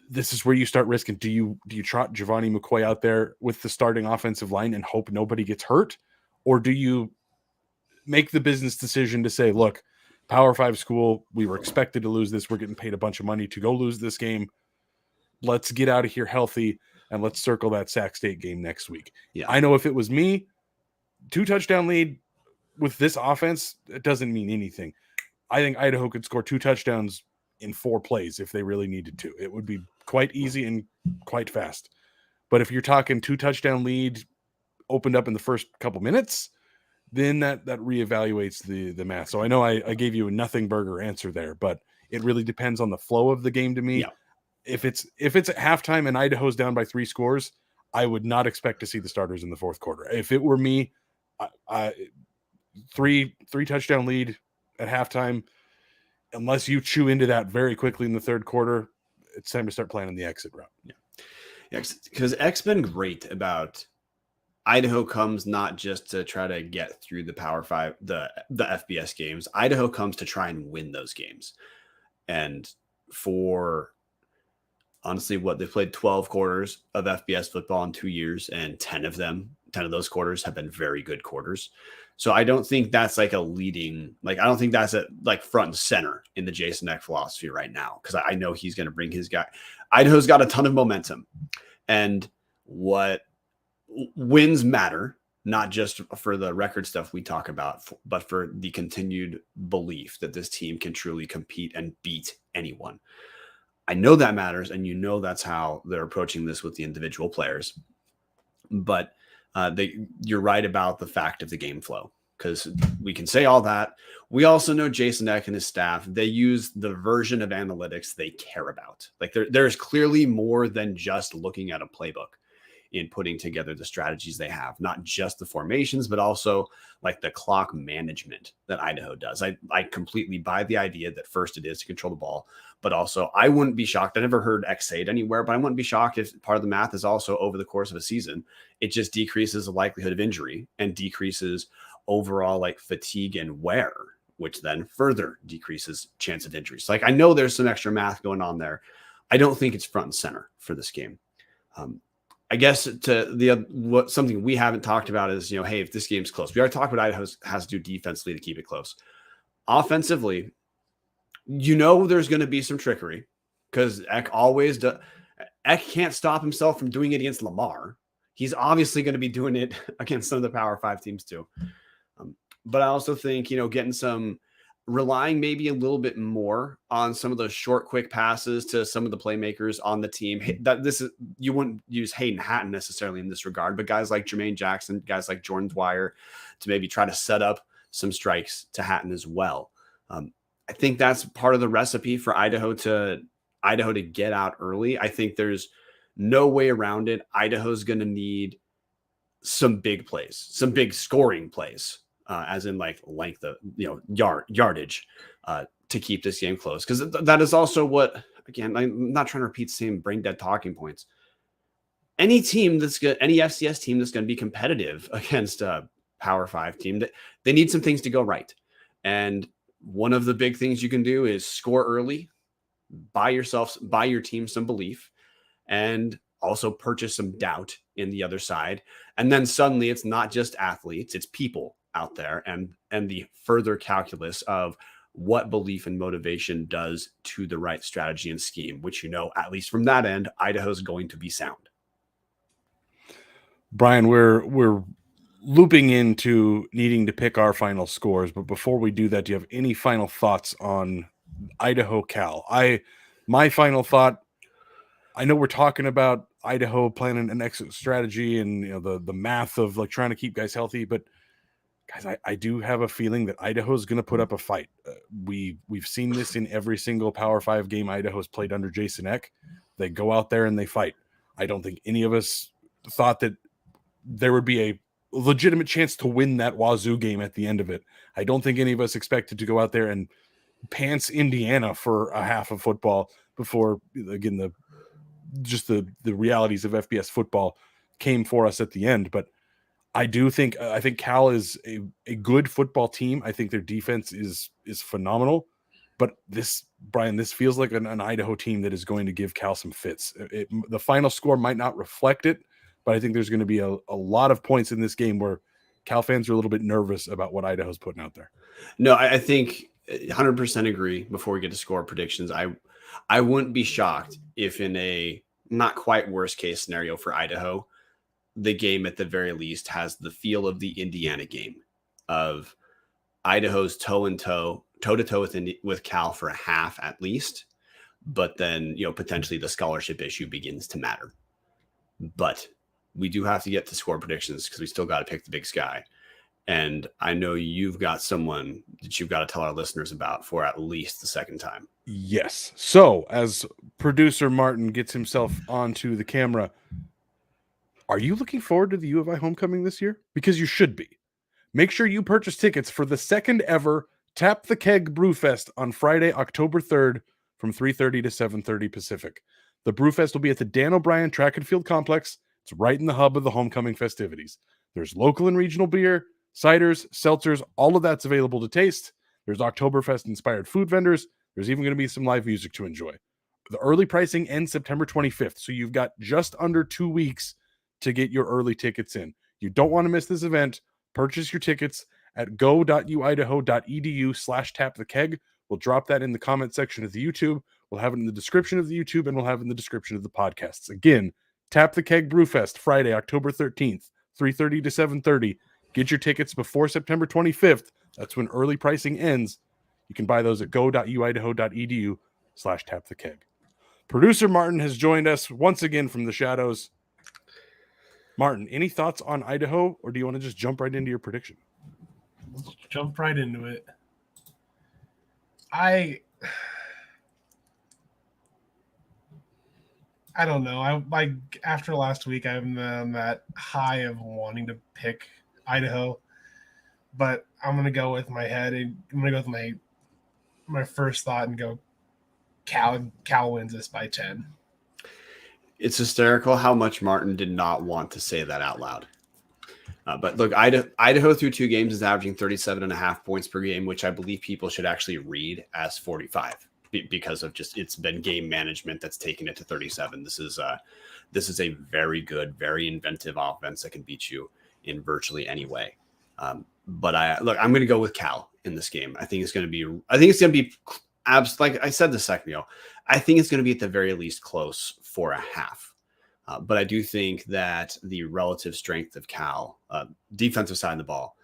This is where you start risking. Do you trot Giovanni McCoy out there with the starting offensive line and hope nobody gets hurt? Or do you make the business decision to say, look, Power 5 school, we were expected to lose this. We're getting paid a bunch of money to go lose this game. Let's get out of here healthy, and let's circle that Sac State game next week. Yeah. I know if it was me, 2 touchdown lead with this offense, it doesn't mean anything. I think Idaho could score 2 touchdowns in 4 plays if they really needed to. It would be quite easy and quite fast. But if you're talking 2 touchdown lead opened up in the first couple minutes, then that reevaluates the math. So I know I gave you a nothing burger answer there, but it really depends on the flow of the game to me. Yeah. If it's at halftime and Idaho's down by 3 scores, I would not expect to see the starters in the fourth quarter. If it were me, three touchdown lead at halftime, unless you chew into that very quickly in the third quarter, it's time to start planning the exit route. Yeah, because X been great about Idaho comes not just to try to get through the Power 5, the FBS games. Idaho comes to try and win those games. And for honestly, they've played 12 quarters of FBS football in 2 years, and 10 of those quarters have been very good quarters. So I don't think that's like I don't think that's like front and center in the Jason Eck philosophy right now, because I know he's going to bring his guy. Idaho's got a ton of momentum, and what wins matter, not just for the record stuff we talk about, but for the continued belief that this team can truly compete and beat anyone. I know that matters, and that's how they're approaching this with the individual players. But you're right about the fact of the game flow, because we can say all that. We also know Jason Eck and his staff, they use the version of analytics they care about. Like there's clearly more than just looking at a playbook in putting together the strategies they have, not just the formations, but also like the clock management that Idaho does. I completely buy the idea that first it is to control the ball, but also I wouldn't be shocked. I never heard X say it anywhere, but I wouldn't be shocked if part of the math is also over the course of a season, it just decreases the likelihood of injury and decreases overall like fatigue and wear, which then further decreases chance of injuries. So, like, I know there's some extra math going on there. I don't think it's front and center for this game. I guess something we haven't talked about is, hey, if this game's close, we already talked about Idaho has to do defensively to keep it close. Offensively, there's going to be some trickery, because Eck always does. Eck can't stop himself from doing it against Lamar. He's obviously going to be doing it against some of the Power 5 teams too. But I also think, relying maybe a little bit more on some of those short, quick passes to some of the playmakers on the team. You wouldn't use Hayden Hatton necessarily in this regard, but guys like Jermaine Jackson, guys like Jordan Dwyer, to maybe try to set up some strikes to Hatton as well. I think that's part of the recipe for Idaho to get out early. I think there's no way around it. Idaho's going to need some big plays, some big scoring plays. As in like length of, yardage to keep this game close. Because that is also what, again, I'm not trying to repeat the same brain dead talking points. Any FCS team that's going to be competitive against a Power 5 team, that they need some things to go right. And one of the big things you can do is score early, buy your team some belief, and also purchase some doubt in the other side. And then suddenly it's not just athletes, it's people out there, and the further calculus of what belief and motivation does to the right strategy and scheme, which, at least from that end, Idaho's going to be sound. Brian, we're looping into needing to pick our final scores, but before we do that, do you have any final thoughts on Idaho Cal? My final thought, I know we're talking about Idaho planning an exit strategy and the math of like trying to keep guys healthy, but guys, I do have a feeling that Idaho's going to put up a fight. We've seen this in every single Power 5 game Idaho's played under Jason Eck. They go out there and they fight. I don't think any of us thought that there would be a legitimate chance to win that Wazoo game at the end of it. I don't think any of us expected to go out there and pants Indiana for a half of football before, again, the realities of FBS football came for us at the end. But I think Cal is a good football team. I think their defense is phenomenal. But this feels like an Idaho team that is going to give Cal some fits. The final score might not reflect it, but I think there's going to be a lot of points in this game where Cal fans are a little bit nervous about what Idaho's putting out there. No, I think 100% agree. Before we get to score predictions, I wouldn't be shocked if in a not quite worst case scenario for Idaho, the game at the very least has the feel of the Indiana game of Idaho's toe-to-toe with Cal for a half at least, but then potentially the scholarship issue begins to matter. But we do have to get to score predictions because we still got to pick the Big Sky. And I know you've got someone that you've got to tell our listeners about for at least the second time. Yes. So as producer Marten gets himself onto the camera, are you looking forward to the U of I homecoming this year? Because you should be. Make sure you purchase tickets for the second ever Tap the Keg Brewfest on Friday, October 3rd from 3:30 to 7:30 Pacific. The Brewfest will be at the Dan O'Brien Track and Field Complex. It's right in the hub of the homecoming festivities. There's local and regional beer, ciders, seltzers, all of that's available to taste. There's Oktoberfest-inspired food vendors. There's even going to be some live music to enjoy. The early pricing ends September 25th, so you've got just under 2 weeks to get your early tickets in. You don't want to miss this event. Purchase your tickets at go.uidaho.edu/tapthekeg. We'll drop that in the comment section of the YouTube. We'll have it in the description of the YouTube, and we'll have it in the description of the podcasts. Again, Tap the Keg Brewfest, Friday, October 13th, 3:30 to 7:30. Get your tickets before September 25th. That's when early pricing ends. You can buy those at go.uidaho.edu/tapthekeg. Producer Marten has joined us once again from the shadows. Marten, any thoughts on Idaho, or do you want to just jump right into your prediction? Let's jump right into it. I don't know. After last week, I'm on that high of wanting to pick Idaho, but I'm gonna go with my head. And I'm gonna go with my first thought and go Cal wins this by 10. It's hysterical how much Marten did not want to say that out loud. But look, Idaho through 2 games is averaging 37.5 points per game, which I believe people should actually read as 45 because of just it's been game management that's taken it to 37. This is a very good, very inventive offense that can beat you in virtually any way. But I'm going to go with Cal in this game. I think it's going to be like I said the second ago, I think it's going to be at the very least close for a half. But I do think that the relative strength of Cal, defensive side of the ball,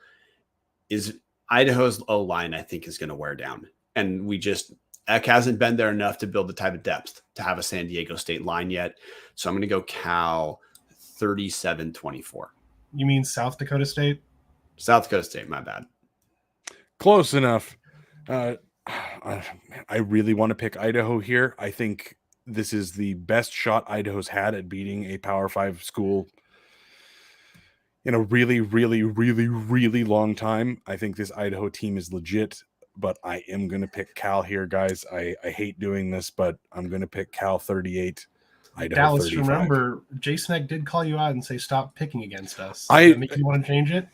is Idaho's O-line, I think, is going to wear down. And Eck hasn't been there enough to build the type of depth to have a San Diego State line yet. So I'm going to go Cal 37-24. You mean South Dakota State? South Dakota State, my bad. Close enough. I really want to pick Idaho here. I think this is the best shot Idaho's had at beating a Power 5 school in a really, really, really, really long time. I think this Idaho team is legit, but I am going to pick Cal here, guys. I hate doing this, but I'm going to pick Cal 38, Idaho Dallas, 35. remember, Jason Eck did call you out and say, stop picking against us. Does that make you want to change it?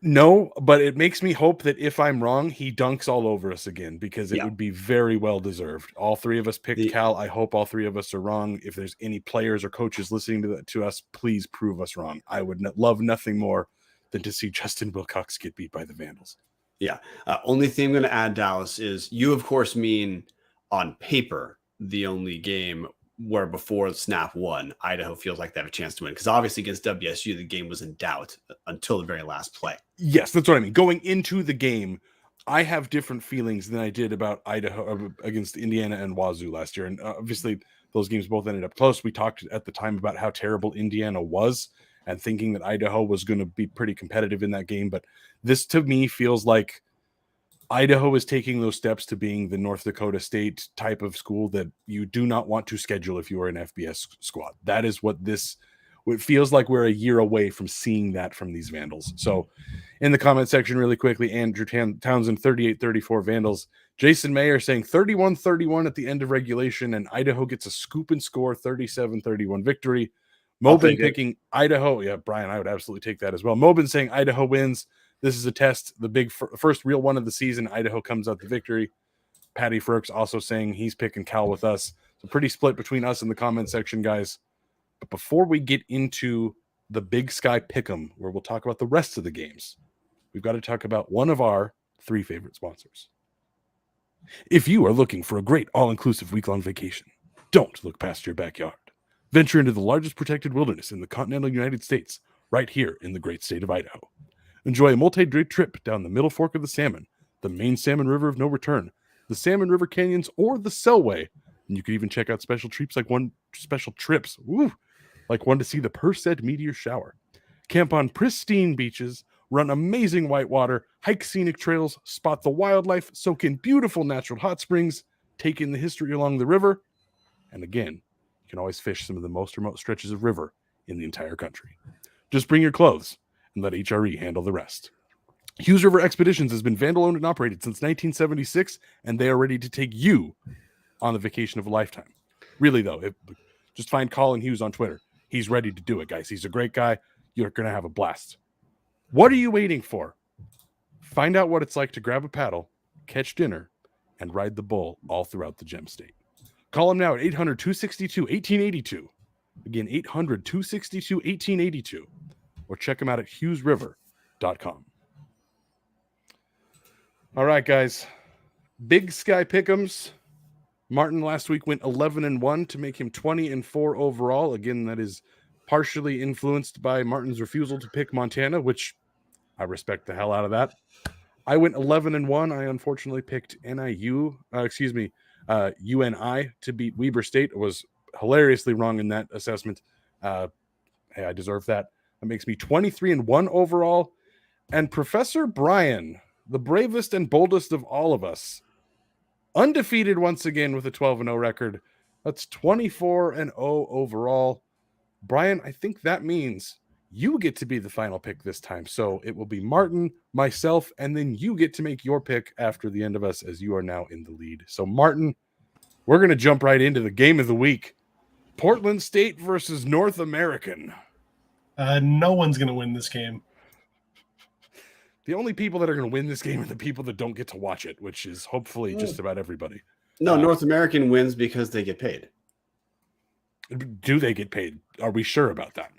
No, but it makes me hope that if I'm wrong, he dunks all over us again, because it Yeah. would be very well deserved. All three of us picked The- Cal. I hope all three of us are wrong. If there's any players or coaches listening to us, please prove us wrong. I would love nothing more than to see Justin Wilcox get beat by the Vandals. Yeah. Only thing I'm going to add, Dallas, is you, of course, mean on paper the only game where before snap one, Idaho feels like they have a chance to win. Because obviously against WSU, the game was in doubt until the very last play. Yes, that's what I mean. Going into the game, I have different feelings than I did about Idaho against Indiana and Wazoo last year. And obviously, those games both ended up close. We talked at the time about how terrible Indiana was and thinking that Idaho was going to be pretty competitive in that game. But this, to me, feels like Idaho is taking those steps to being the North Dakota State type of school that you do not want to schedule if you are an FBS squad. That is what it feels like. We're a year away from seeing that from these Vandals. So in the comment section really quickly, Andrew Townsend, 38-34 Vandals. Jason Mayer saying 31-31 at the end of regulation, and Idaho gets a scoop and score 37-31 victory. Mobin picking Idaho. Yeah, Brian, I would absolutely take that as well. Mobin saying Idaho wins. This is a test, the big first real one of the season. Idaho comes out the victory. Patty Frerks also saying he's picking Cal with us. So pretty split between us in the comment section, guys. But before we get into the Big Sky Pick'em, where we'll talk about the rest of the games, we've got to talk about one of our three favorite sponsors. If you are looking for a great all-inclusive week-long vacation, don't look past your backyard. Venture into the largest protected wilderness in the continental United States, right here in the great state of Idaho. Enjoy a multi-day trip down the Middle Fork of the Salmon, the main Salmon River of No Return, the Salmon River Canyons, or the Selway. And you can even check out special trips like one to see the Perseid meteor shower. Camp on pristine beaches, run amazing whitewater, hike scenic trails, spot the wildlife, soak in beautiful natural hot springs, take in the history along the river, and again, you can always fish some of the most remote stretches of river in the entire country. Just bring your clothes and let HRE handle the rest. Hughes River Expeditions has been Vandal owned and operated since 1976, and they are ready to take you on the vacation of a lifetime. Really, though, just find Colin Hughes on Twitter. He's ready to do it, guys. He's a great guy. You're going to have a blast. What are you waiting for? Find out what it's like to grab a paddle, catch dinner, and ride the bull all throughout the Gem State. Call him now at 800-262-1882. Again, 800-262-1882. Or check him out at hughesriver.com. All right, guys. Big Sky Pick'ems. Marten last week went 11-1 to make him 20-4 overall. Again, that is partially influenced by Marten's refusal to pick Montana, which I respect the hell out of that. I went 11-1. I unfortunately picked UNI to beat Weber State. I was hilariously wrong in that assessment. Hey, I deserve that. That makes me 23-1 overall. And Professor Brian, the bravest and boldest of all of us, undefeated once again with a 12-0 record. That's 24-0 overall. Brian, I think that means you get to be the final pick this time. So it will be Marten, myself, and then you get to make your pick after the end of us, as you are now in the lead. So Marten, we're going to jump right into the game of the week. Portland State versus North American. No one's going to win this game. The only people that are going to win this game are the people that don't get to watch it, which is hopefully just about everybody. No, North American wins because they get paid. Do they get paid? Are we sure about that?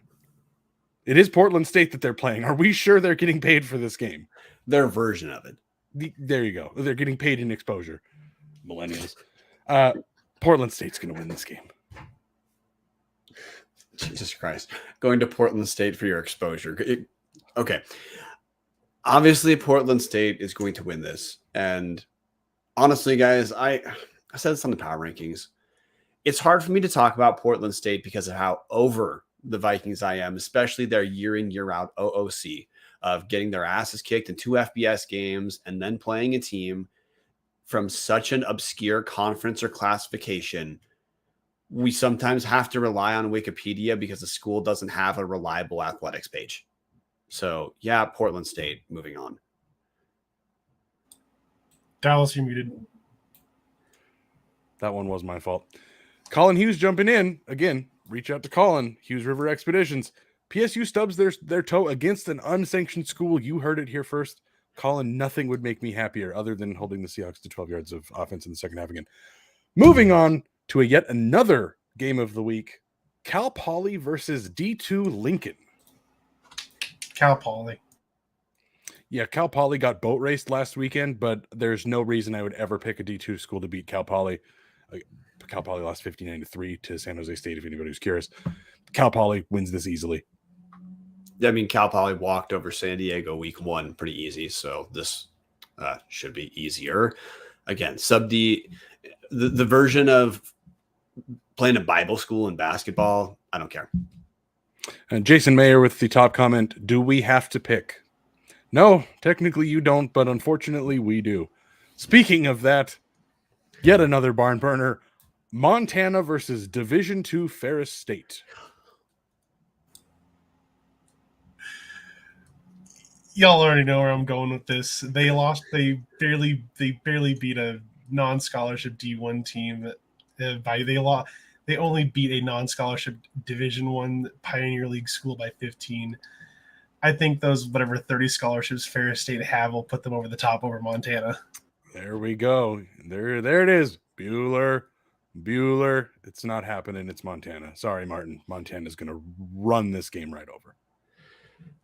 It is Portland State that they're playing. Are we sure they're getting paid for this game? Their version of it. There you go. They're getting paid in exposure. Millennials. Portland State's going to win this game. Jesus Christ. Going to Portland State for your exposure. Okay. Obviously, Portland State is going to win this. And honestly, guys, I said this on the power rankings. It's hard for me to talk about Portland State because of how over the Vikings I am, especially their year in, year out OOC of getting their asses kicked in 2 FBS games and then playing a team from such an obscure conference or classification. We sometimes have to rely on Wikipedia because the school doesn't have a reliable athletics page. So, yeah, Portland State, moving on. Dallas, you're muted. That one was my fault. Colin Hughes jumping in. Again, reach out to Colin. Hughes River Expeditions. PSU stubs their toe against an unsanctioned school. You heard it here first. Colin, nothing would make me happier other than holding the Seahawks to 12 yards of offense in the second half again. Moving on to yet another game of the week. Cal Poly versus D2 Lincoln. Cal Poly. Yeah, Cal Poly got boat raced last weekend, but there's no reason I would ever pick a D2 school to beat Cal Poly. Cal Poly lost 59-3 to San Jose State, if anybody was curious. Cal Poly wins this easily. I mean, Cal Poly walked over San Diego week 1 pretty easy, so this should be easier. Again, sub D, the version of playing a Bible school in basketball, I don't care. And Jason Mayer with the top comment, do we have to pick? No, technically you don't, but unfortunately we do. Speaking of that, yet another barn burner, Montana versus Division II Ferris State. Y'all already know where I'm going with this. They lost. They barely beat a non-scholarship D1 team. They only beat a non-scholarship Division I Pioneer League school by 15. I think those 30 scholarships Ferris State have will put them over the top over Montana. There we go. There it is. Bueller. It's not happening. It's Montana. Sorry, Martin. Montana's going to run this game right over.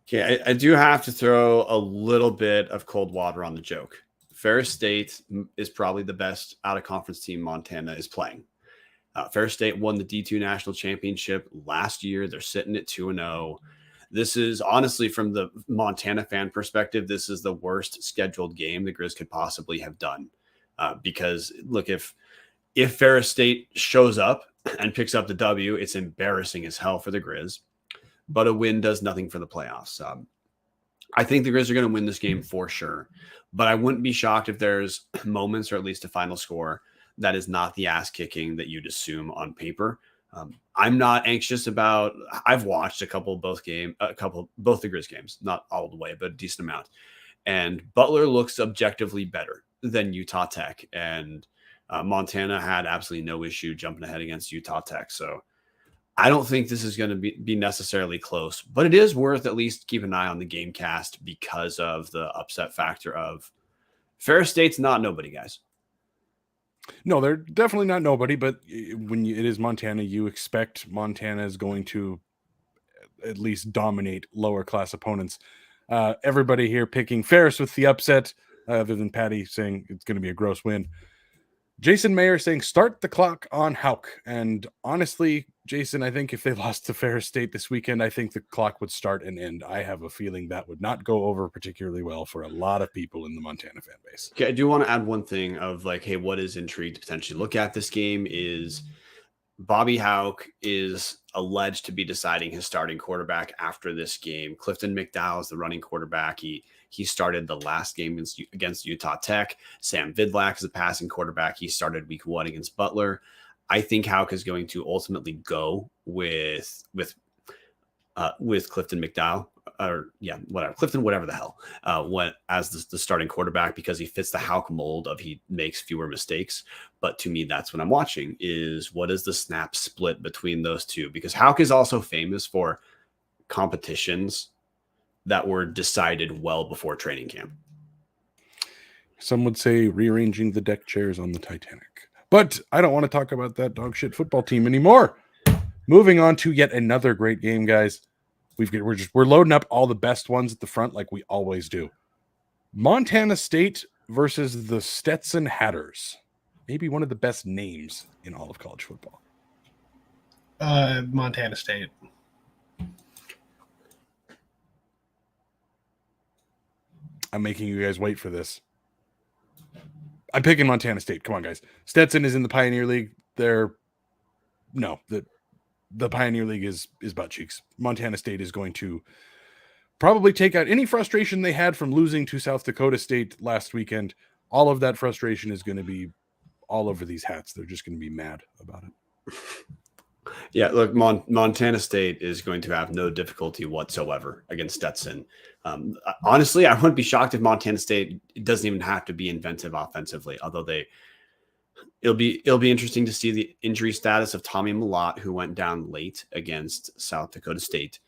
Okay, I do have to throw a little bit of cold water on the joke. Ferris State is probably the best out-of-conference team Montana is playing. Ferris State won the D2 National Championship last year. They're sitting at 2-0. This is honestly, from the Montana fan perspective, this is the worst scheduled game the Grizz could possibly have done. Because, look, if Ferris State shows up and picks up the W, it's embarrassing as hell for the Grizz. But a win does nothing for the playoffs. I think the Grizz are going to win this game for sure. But I wouldn't be shocked if there's moments, or at least a final score, that is not the ass kicking that you'd assume on paper. I'm not anxious about. I've watched both the Grizz games, not all the way, but a decent amount. And Butler looks objectively better than Utah Tech, and Montana had absolutely no issue jumping ahead against Utah Tech. So I don't think this is going to be necessarily close, but it is worth at least keep an eye on the game cast because of the upset factor of Ferris State's not nobody, guys. No, they're definitely not nobody, but when it is Montana, you expect Montana is going to at least dominate lower class opponents. Everybody here picking Ferris with the upset, other than Patty saying it's going to be a gross win. Jason Mayer saying start the clock on Houck. And honestly, Jason, I think if they lost to Ferris State this weekend, I think the clock would start and end. I have a feeling that would not go over particularly well for a lot of people in the Montana fan base. Okay, I do want to add one thing of like, hey, what is intrigued to potentially look at this game is Bobby Houck is alleged to be deciding his starting quarterback after this game. Clifton McDowell is the running quarterback. He started the last game against Utah Tech. Sam Vidlak is the passing quarterback. He started week 1 against Butler. I think Houck is going to ultimately go with Clifton McDowell, or Clifton, whatever the hell, as the starting quarterback, because he fits the Houck mold of he makes fewer mistakes. But to me, that's what I'm watching is what is the snap split between those two, because Houck is also famous for competitions that were decided well before training camp. Some would say rearranging the deck chairs on the Titanic. But I don't want to talk about that dog shit football team anymore. Moving on to yet another great game, guys. We're loading up all the best ones at the front like we always do. Montana State versus the Stetson Hatters. Maybe one of the best names in all of college football. Montana State. I'm making you guys wait for this. I'm picking Montana State. Come on, guys. Stetson is in the Pioneer League. The Pioneer League is butt cheeks. Montana State is going to probably take out any frustration they had from losing to South Dakota State last weekend. All of that frustration is going to be all over these hats. They're just going to be mad about it. Yeah, look, Montana State is going to have no difficulty whatsoever against Stetson. Honestly, I wouldn't be shocked if Montana State doesn't even have to be inventive offensively, although it'll be interesting to see the injury status of Tommy Malott, who went down late against South Dakota State.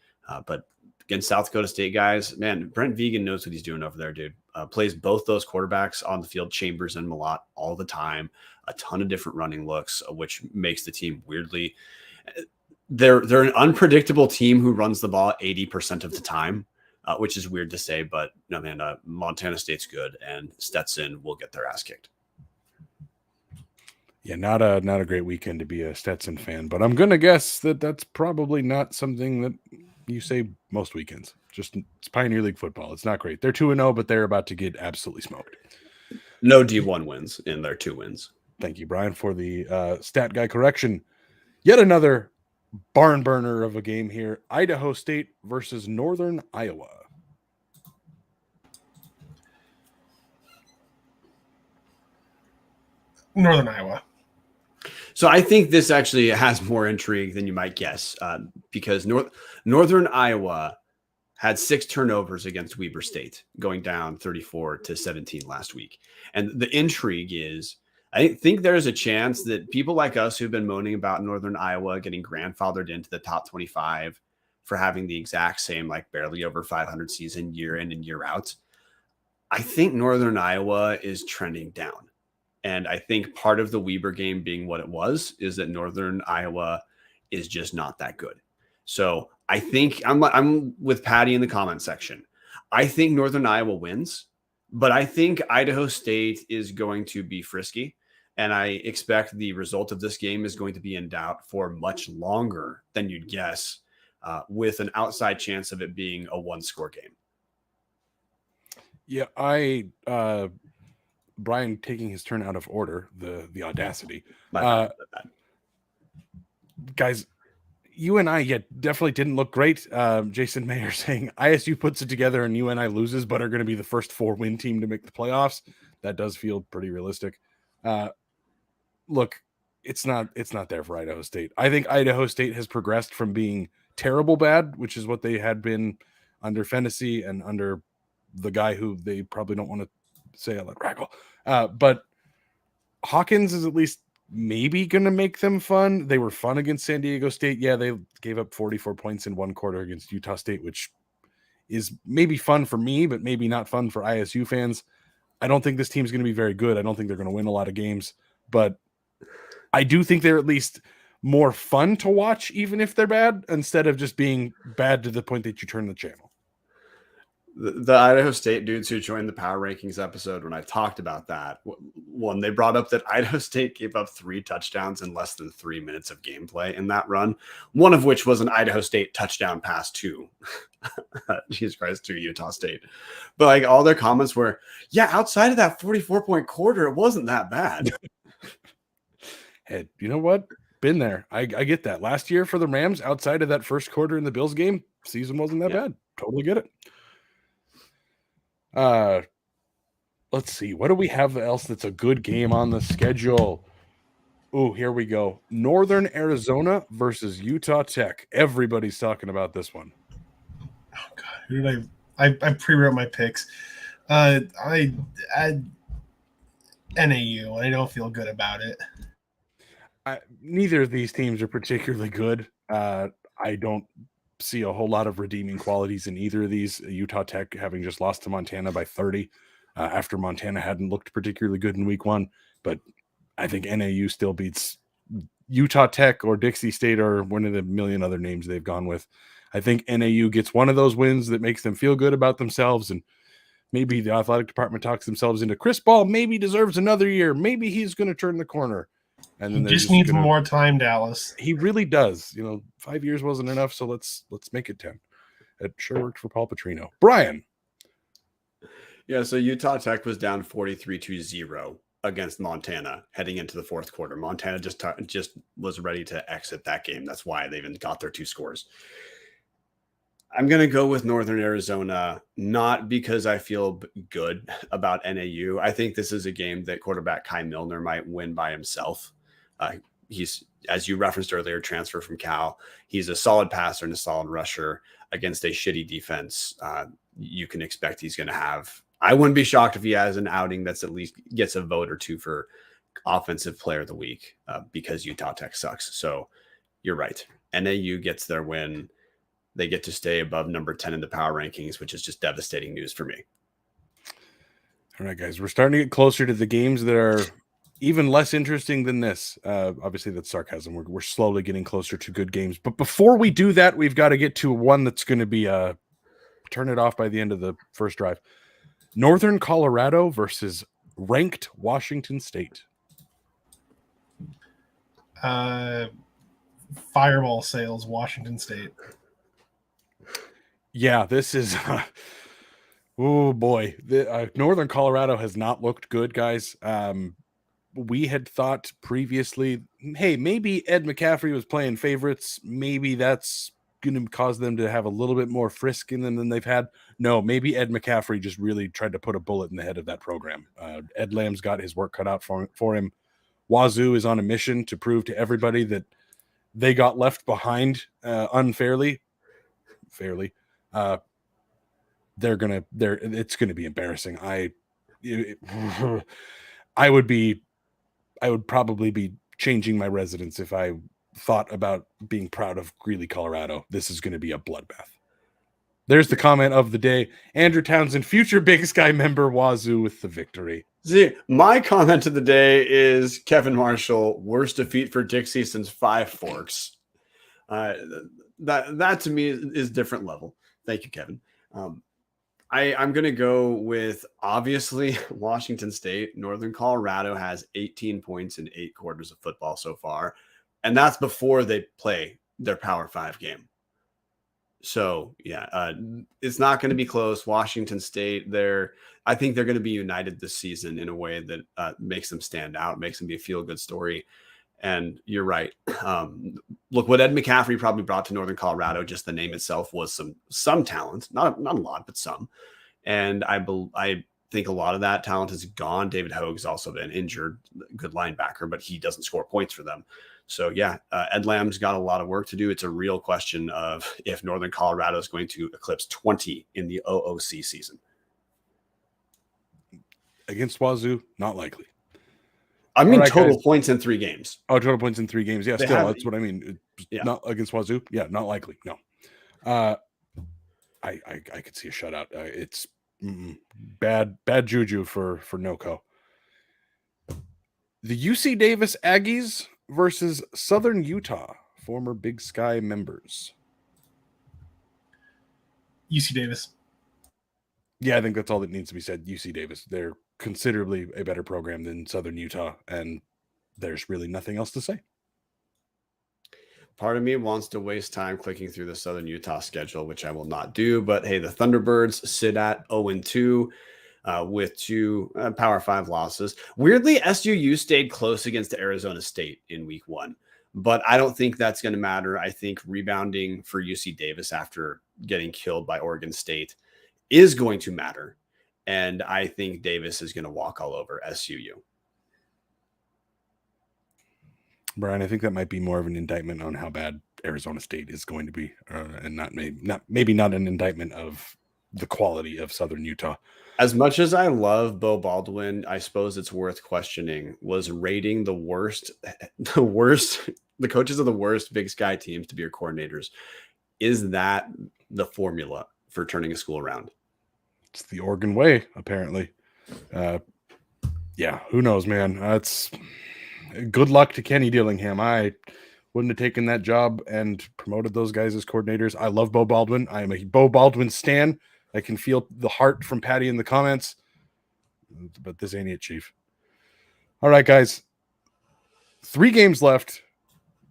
But against South Dakota State guys, man, Brent Vegan knows what he's doing over there, dude. Plays both those quarterbacks on the field, Chambers and Malott, all the time. A ton of different running looks, which makes the team weirdly. They're an unpredictable team who runs the ball 80% of the time, which is weird to say, but no, man, Montana State's good, and Stetson will get their ass kicked. Yeah, not a great weekend to be a Stetson fan, but I'm gonna guess that that's probably not something that you say most weekends. Just it's Pioneer League football. It's not great. They're 2-0, but they're about to get absolutely smoked. No D1 wins in their 2 wins. Thank you, Brian, for the stat guy correction. Yet another barn burner of a game here. Idaho State versus Northern Iowa. Northern Iowa. So I think this actually has more intrigue than you might guess, because Northern Iowa had 6 turnovers against Weber State, going down 34-17 last week. And the intrigue is, I think there's a chance that people like us who've been moaning about Northern Iowa getting grandfathered into the top 25 for having the exact same, like barely over 500 season year in and year out, I think Northern Iowa is trending down. And I think part of the Weber game being what it was is that Northern Iowa is just not that good. So I think I'm with Patty in the comment section. I think Northern Iowa wins, but I think Idaho State is going to be frisky. And I expect the result of this game is going to be in doubt for much longer than you'd guess, with an outside chance of it being a 1-score game. Yeah, Brian taking his turn out of order, the audacity. Guys, UNI definitely didn't look great. Jason Mayer saying ISU puts it together and UNI loses, but are going to be the first 4-win team to make the playoffs. That does feel pretty realistic. Look, it's not there for Idaho State. I think Idaho State has progressed from being terrible bad, which is what they had been under Fennessy and under the guy who they probably don't want to say out loud, Rackle. But Hawkins is at least maybe going to make them fun. They were fun against San Diego State. Yeah, they gave up 44 points in 1 quarter against Utah State, which is maybe fun for me, but maybe not fun for ISU fans. I don't think this team's going to be very good. I don't think they're going to win a lot of games, but I do think they're at least more fun to watch, even if they're bad, instead of just being bad to the point that you turn the channel. The Idaho State dudes who joined the Power Rankings episode, when I talked about that, one, they brought up that Idaho State gave up 3 touchdowns in less than 3 minutes of gameplay in that run, one of which was an Idaho State touchdown pass to Jesus Christ, to Utah State. But like all their comments were, yeah, outside of that 44-point quarter, it wasn't that bad. Hey, you know what? Been there. I get that. Last year for the Rams, outside of that first quarter in the Bills game, season wasn't that bad. Totally get it. Let's see. What do we have else that's a good game on the schedule? Oh, here we go. Northern Arizona versus Utah Tech. Everybody's talking about this one. Oh God, who did I pre-wrote my picks. I NAU. I don't feel good about it. Neither of these teams are particularly good. I don't see a whole lot of redeeming qualities in either of these. Utah Tech having just lost to Montana by 30 after Montana hadn't looked particularly good in week 1. But I think NAU still beats Utah Tech or Dixie State or one of the million other names they've gone with. I think NAU gets one of those wins that makes them feel good about themselves, and maybe the athletic department talks themselves into Chris Ball maybe deserves another year. Maybe he's going to turn the corner. And then he just needs more time, Dallas. He really does. 5 years wasn't enough, so let's make it 10. It sure worked for Paul Petrino. Brian. Yeah, so Utah Tech was down 43-0 against Montana heading into the 4th quarter. Montana just was ready to exit that game. That's why they even got their 2 scores. I'm going to go with Northern Arizona, not because I feel good about NAU. I think this is a game that quarterback Kai Milner might win by himself. He's, as you referenced earlier, transfer from Cal. He's a solid passer and a solid rusher against a shitty defense. You can expect he's going to have, I wouldn't be shocked if he has an outing that's at least gets a vote or 2 for offensive player of the week, because Utah Tech sucks. So you're right. NAU gets their win. they get to stay above number 10 in the power rankings, which is just devastating news for me. All right, guys, we're starting to get closer to the games that are even less interesting than this. Obviously, that's sarcasm. We're slowly getting closer to good games. But before we do that, we've got to get to one that's going to be turn it off by the end of the first drive. Northern Colorado versus ranked Washington State. Fireball sales, Washington State. Yeah, this is... oh, boy. Northern Colorado has not looked good, guys. We had thought previously, hey, maybe Ed McCaffrey was playing favorites. Maybe that's going to cause them to have a little bit more frisk in them than they've had. No, maybe Ed McCaffrey just really tried to put a bullet in the head of that program. Ed Lamb's got his work cut out for him. Wazoo is on a mission to prove to everybody that they got left behind unfairly. Fairly. It's going to be embarrassing. I would probably be changing my residence if I thought about being proud of Greeley, Colorado. This is going to be a bloodbath. There's the comment of the day. Andrew Townsend, future Big Sky member, Wazoo with the victory. See, my comment of the day is Kevin Marshall, worst defeat for Dixie since Five Forks. That to me is different level. Thank you, Kevin. I'm going to go with, obviously, Washington State. Northern Colorado has 18 points in 8 quarters of football so far, and that's before they play their Power 5 game. So, yeah, it's not going to be close. Washington State, I think they're going to be united this season in a way that makes them stand out, makes them be a feel-good story. And you're right. Look, what Ed McCaffrey probably brought to Northern Colorado, just the name itself, was some talent, not a lot, but some. And I think a lot of that talent is gone. David Hogue's also been injured, good linebacker, but he doesn't score points for them. So yeah, Ed Lamb's got a lot of work to do. It's a real question of if Northern Colorado is going to eclipse 20 in the OOC season. Against Wazoo, not likely. I mean, right, total points in 3 games. Oh, total points in 3 games. Yeah, that's what I mean. Yeah. Not against Wazoo. Yeah, not likely. No. I could see a shutout. It's bad juju for NoCo. The UC Davis Aggies versus Southern Utah, former Big Sky members. UC Davis. Yeah, I think that's all that needs to be said. UC Davis. They're considerably a better program than Southern Utah, and there's really nothing else to say. Part of me wants to waste time clicking through the Southern Utah schedule, which I will not do. But hey, the Thunderbirds sit at 0-2 with 2 Power 5 losses. Weirdly, SUU stayed close against Arizona State in week 1, but I don't think that's going to matter. I think rebounding for UC Davis after getting killed by Oregon State is going to matter. And I think Davis is going to walk all over SUU. Brian, I think that might be more of an indictment on how bad Arizona State is going to be, and maybe not an indictment of the quality of Southern Utah. As much as I love Bo Baldwin, I suppose it's worth questioning. Was rating the coaches of the worst Big Sky teams to be your coordinators? Is that the formula for turning a school around? It's the Oregon way, apparently. Yeah, who knows, man? That's good luck to Kenny Dillingham. I wouldn't have taken that job and promoted those guys as coordinators. I love Bo Baldwin. I am a Bo Baldwin stan. I can feel the heart from Patty in the comments. But this ain't it, Chief. All right, guys. 3 games left.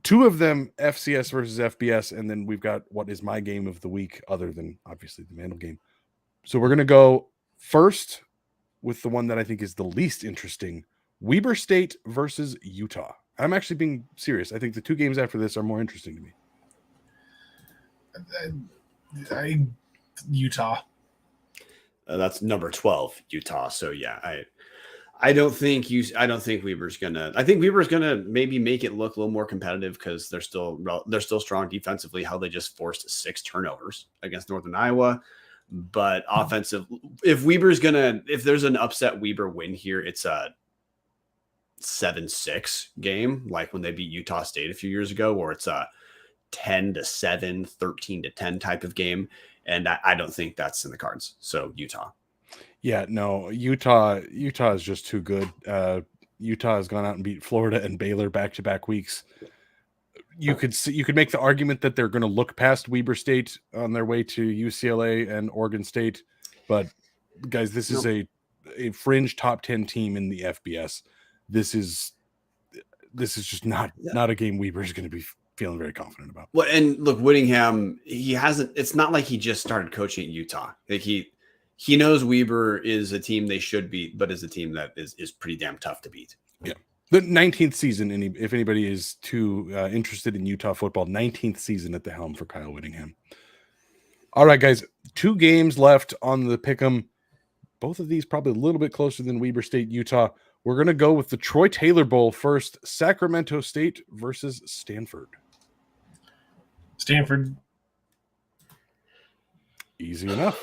2 of them FCS versus FBS, and then we've got what is my game of the week, other than obviously the Mandel game. So we're going to go first with the one that I think is the least interesting, Weber State versus Utah. I'm actually being serious. I think the 2 games after this are more interesting to me. Utah. That's number 12, Utah. So yeah, I don't think Weber's gonna. I think Weber's gonna maybe make it look a little more competitive because they're still strong defensively. How they just forced 6 turnovers against Northern Iowa. But offensive, if there's an upset Weber win here, it's a 7-6 game, like when they beat Utah State a few years ago, or it's a 10-7, 13-10 type of game. And I don't think that's in the cards. So Utah. Yeah, no, Utah is just too good. Utah has gone out and beat Florida and Baylor back-to-back weeks. You could make the argument that they're going to look past Weber State on their way to UCLA and Oregon State, but guys, this is a fringe top 10 team in the FBS. This is just not a game Weber is going to be feeling very confident about. Well, and look, Whittingham, it's not like he just started coaching at Utah. Like he knows Weber is a team they should beat, but is a team that is pretty damn tough to beat. Yeah. The 19th season, if anybody is too interested in Utah football, 19th season at the helm for Kyle Whittingham. All right, guys, 2 games left on the pick'em. Both of these probably a little bit closer than Weber State, Utah. We're going to go with the Troy Taylor Bowl first. Sacramento State versus Stanford. Stanford. Easy enough.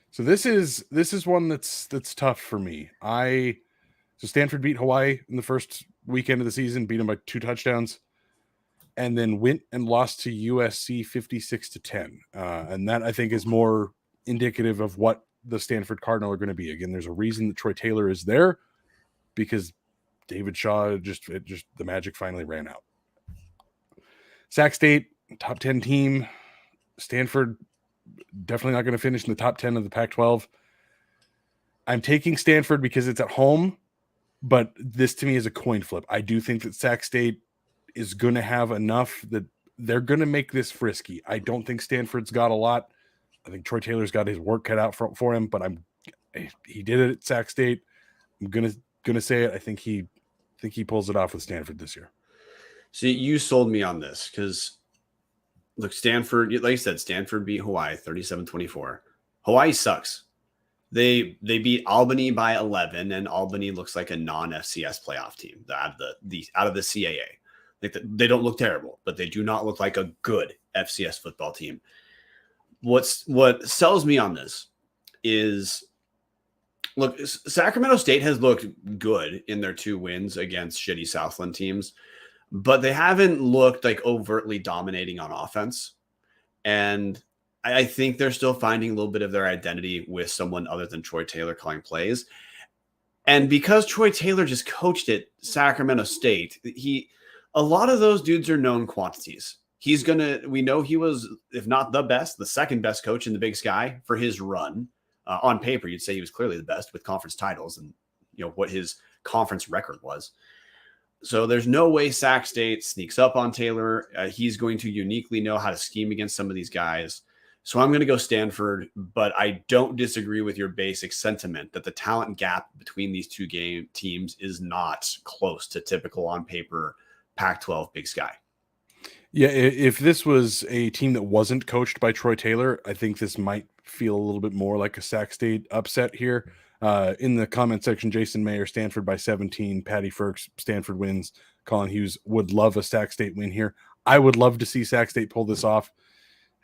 So this is one that's tough for me. So Stanford beat Hawaii in the first weekend of the season, beat them by 2 touchdowns, and then went and lost to USC 56-10. And that I think is more indicative of what the Stanford Cardinal are going to be. Again, there's a reason that Troy Taylor is there, because David Shaw just the magic finally ran out. Sac State, top 10 team. Stanford definitely not going to finish in the top 10 of the Pac-12. I'm taking Stanford because it's at home, but this to me is a coin flip. I do think that Sac State is going to have enough that they're going to make this frisky. I don't think Stanford's got a lot. I think Troy Taylor's got his work cut out for him, but he did it at Sac State. I'm gonna say it. I think he pulls it off with Stanford this year. See, you sold me on this because look, Stanford, like you said, Stanford beat Hawaii 37-24. Hawaii sucks. They beat Albany by 11, and Albany looks like a non-FCS playoff team out of the CAA. Like they don't look terrible, but they do not look like a good FCS football team. What sells me on this is, look, Sacramento State has looked good in their 2 wins against shitty Southland teams, but they haven't looked like overtly dominating on offense. And I think they're still finding a little bit of their identity with someone other than Troy Taylor calling plays. And because Troy Taylor just coached at Sacramento State, a lot of those dudes are known quantities. We know he was, if not the best, the second best coach in the Big Sky for his run. On paper, you'd say he was clearly the best with conference titles and what his conference record was. So there's no way Sac State sneaks up on Taylor. He's going to uniquely know how to scheme against some of these guys. So I'm going to go Stanford, but I don't disagree with your basic sentiment that the talent gap between these 2 teams is not close to typical on paper Pac-12 Big Sky. Yeah, if this was a team that wasn't coached by Troy Taylor, I think this might feel a little bit more like a Sac State upset here. In the comment section, Jason Mayer, Stanford by 17. Patty Ferks, Stanford wins. Colin Hughes would love a Sac State win here. I would love to see Sac State pull this off.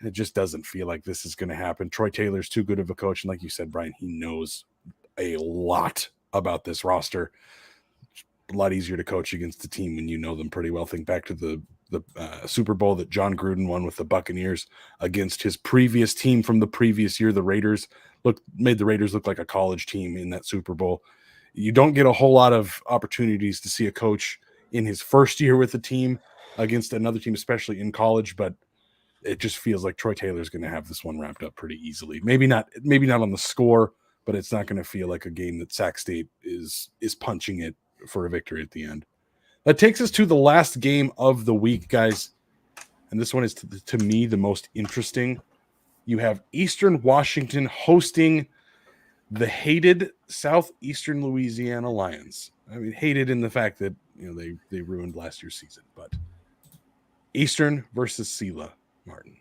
It just doesn't feel like this is going to happen. Troy Taylor's too good of a coach. And like you said, Brian, he knows a lot about this roster. It's a lot easier to coach against the team when you know them pretty well. Think back to the Super Bowl that John Gruden won with the Buccaneers against his previous team from the previous year. The Raiders made the Raiders look like a college team in that Super Bowl. You don't get a whole lot of opportunities to see a coach in his first year with the team against another team, especially in college, but it just feels like Troy Taylor's going to have this one wrapped up pretty easily. Maybe not on the score, but it's not going to feel like a game that Sac State is punching it for a victory at the end. That takes us to the last game of the week, guys. And this one is, to me, the most interesting. You have Eastern Washington hosting the hated Southeastern Louisiana Lions. I mean, hated in the fact that they ruined last year's season. But Eastern versus Sela, Martin.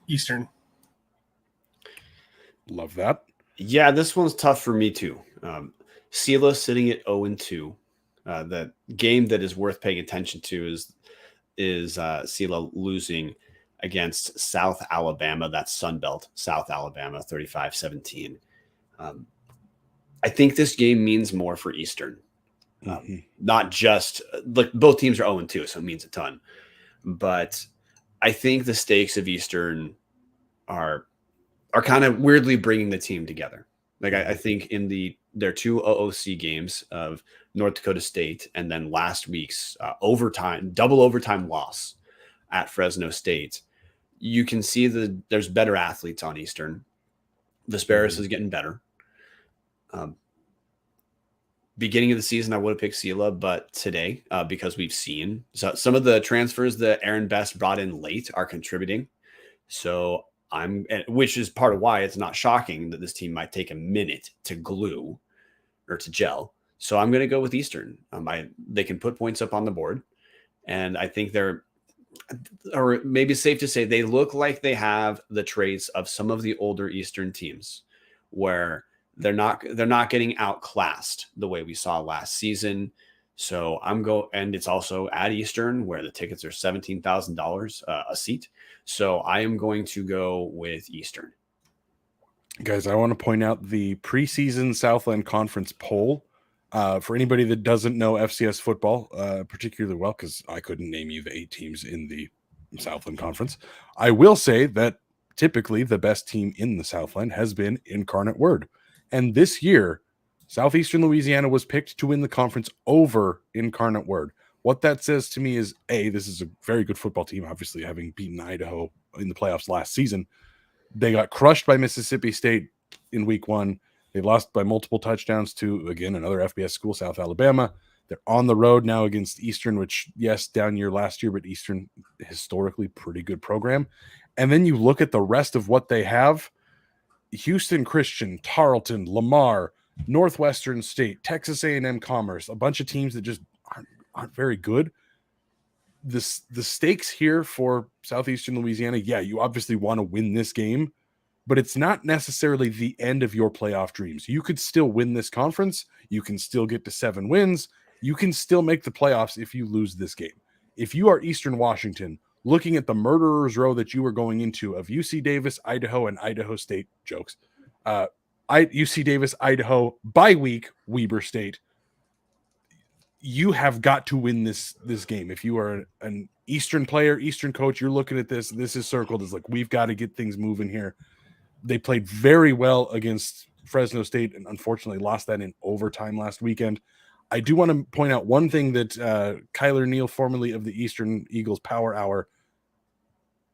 Eastern. Love that. Yeah, this one's tough for me too. Sela sitting at 0-2. That game that is worth paying attention to is Sela losing against South Alabama. That's Sunbelt, South Alabama, 35-17. I think this game means more for Eastern. Not just like both teams are 0-2, so it means a ton. But I think the stakes of Eastern are kind of weirdly bringing the team together. Like I think in their 2 OOC games of North Dakota State and then last week's double overtime loss at Fresno State, you can see there's better athletes on Eastern. Vesperis is getting better. Beginning of the season, I would have picked Sela, but today, because we've seen some of the transfers that Aaron Best brought in late are contributing. So which is part of why it's not shocking that this team might take a minute to glue or to gel. So I'm going to go with Eastern. They can put points up on the board, and I think or maybe safe to say they look like they have the traits of some of the older Eastern teams, where they're not getting outclassed the way we saw last season. So and it's also at Eastern where the tickets are $17,000 a seat. So I am going to go with Eastern. Guys, I want to point out the preseason Southland Conference poll. For anybody that doesn't know FCS football particularly well, because I couldn't name you the 8 teams in the Southland Conference, I will say that typically the best team in the Southland has been Incarnate Word. And this year, Southeastern Louisiana was picked to win the conference over Incarnate Word. What that says to me is, this is a very good football team, obviously, having beaten Idaho in the playoffs last season. They got crushed by Mississippi State in week 1. They lost by multiple touchdowns to, again, another FBS school, South Alabama. They're on the road now against Eastern, which, yes, down year last year, but Eastern, historically, pretty good program. And then you look at the rest of what they have. Houston Christian, Tarleton, Lamar, Northwestern State, Texas A&M Commerce, a bunch of teams that just aren't very good. The stakes here for Southeastern Louisiana, you obviously want to win this game, but it's not necessarily the end of your playoff dreams. You could still win this conference. You can still get to 7 wins. You can still make the playoffs if you lose this game. If you are Eastern Washington, looking at the murderer's row that you were going into of UC Davis, Idaho, and Idaho State, jokes. UC Davis, Idaho, bye week, Weber State. You have got to win this game. If you are an Eastern player, Eastern coach, you're looking at this is circled as like, we've got to get things moving here. They played very well against Fresno State and unfortunately lost that in overtime last weekend. I do want to point out one thing that Kyler Neal, formerly of the Eastern Eagles Power Hour,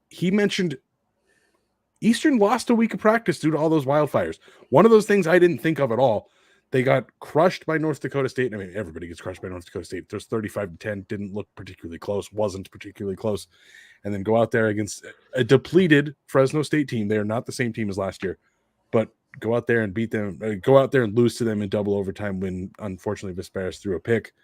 he mentioned Eastern lost a week of practice due to all those wildfires. One of those things I didn't think of at all. They got crushed by North Dakota State. I mean, everybody gets crushed by North Dakota State. There's 35-10, didn't look particularly close, wasn't particularly close. And then go out there against a depleted Fresno State team. They are not the same team as last year, but go out there and beat them, go out there and lose to them in double overtime when, unfortunately, Vesperis threw a pick.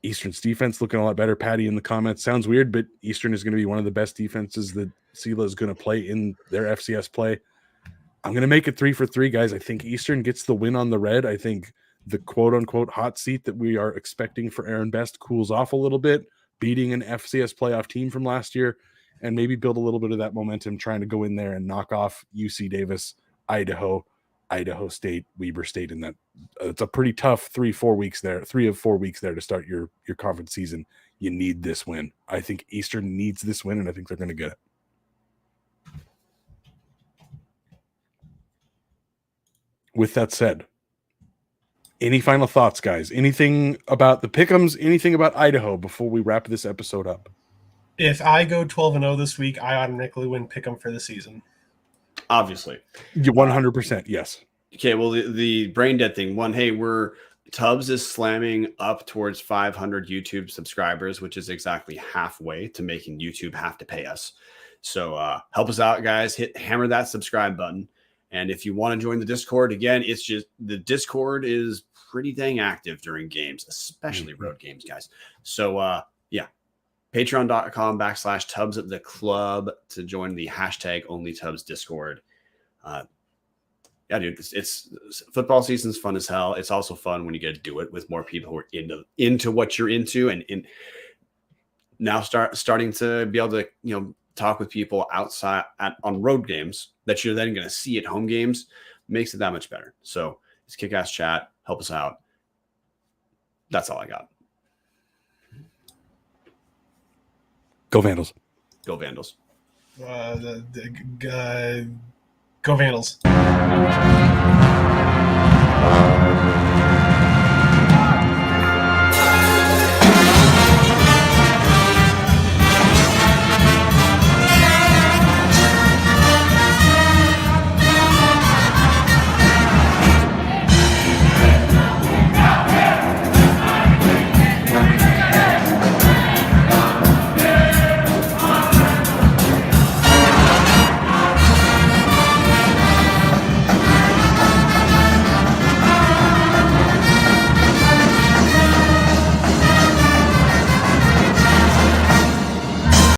Eastern's defense looking a lot better. Patty in the comments, sounds weird, but Eastern is going to be one of the best defenses that Sela is going to play in their FCS play. I'm going to make it 3 for 3, guys. I think Eastern gets the win on the red. I think the quote-unquote hot seat that we are expecting for Aaron Best cools off a little bit, beating an FCS playoff team from last year, and maybe build a little bit of that momentum, trying to go in there and knock off UC Davis, Idaho, Idaho State, Weber State, and that it's a pretty tough 3 of 4 weeks there to start your conference season. You need this win. I think Eastern needs this win, and I think they're going to get it. With that said, any final thoughts, guys? Anything about the pick'ems? Anything about Idaho before we wrap this episode up? If I go 12-0 this week, I automatically win pick'em for the season. Obviously. 100%, yes. Okay, well, the brain dead thing. One, hey, Tubbs is slamming up towards 500 YouTube subscribers, which is exactly halfway to making YouTube have to pay us. So help us out, guys. Hammer that subscribe button. And if you want to join the Discord, again, it's just the Discord is pretty dang active during games, especially road games, guys. So, patreon.com/Tubbs at the club to join the #OnlyTubbs Discord. Dude, it's football season's fun as hell. It's also fun when you get to do it with more people who are into what you're into, and now starting to be able to talk with people outside on road games that you're then going to see at home games makes it that much better. So it's kick-ass chat. Help us out. That's all I got. Go Vandals. Go Vandals. Go Vandals.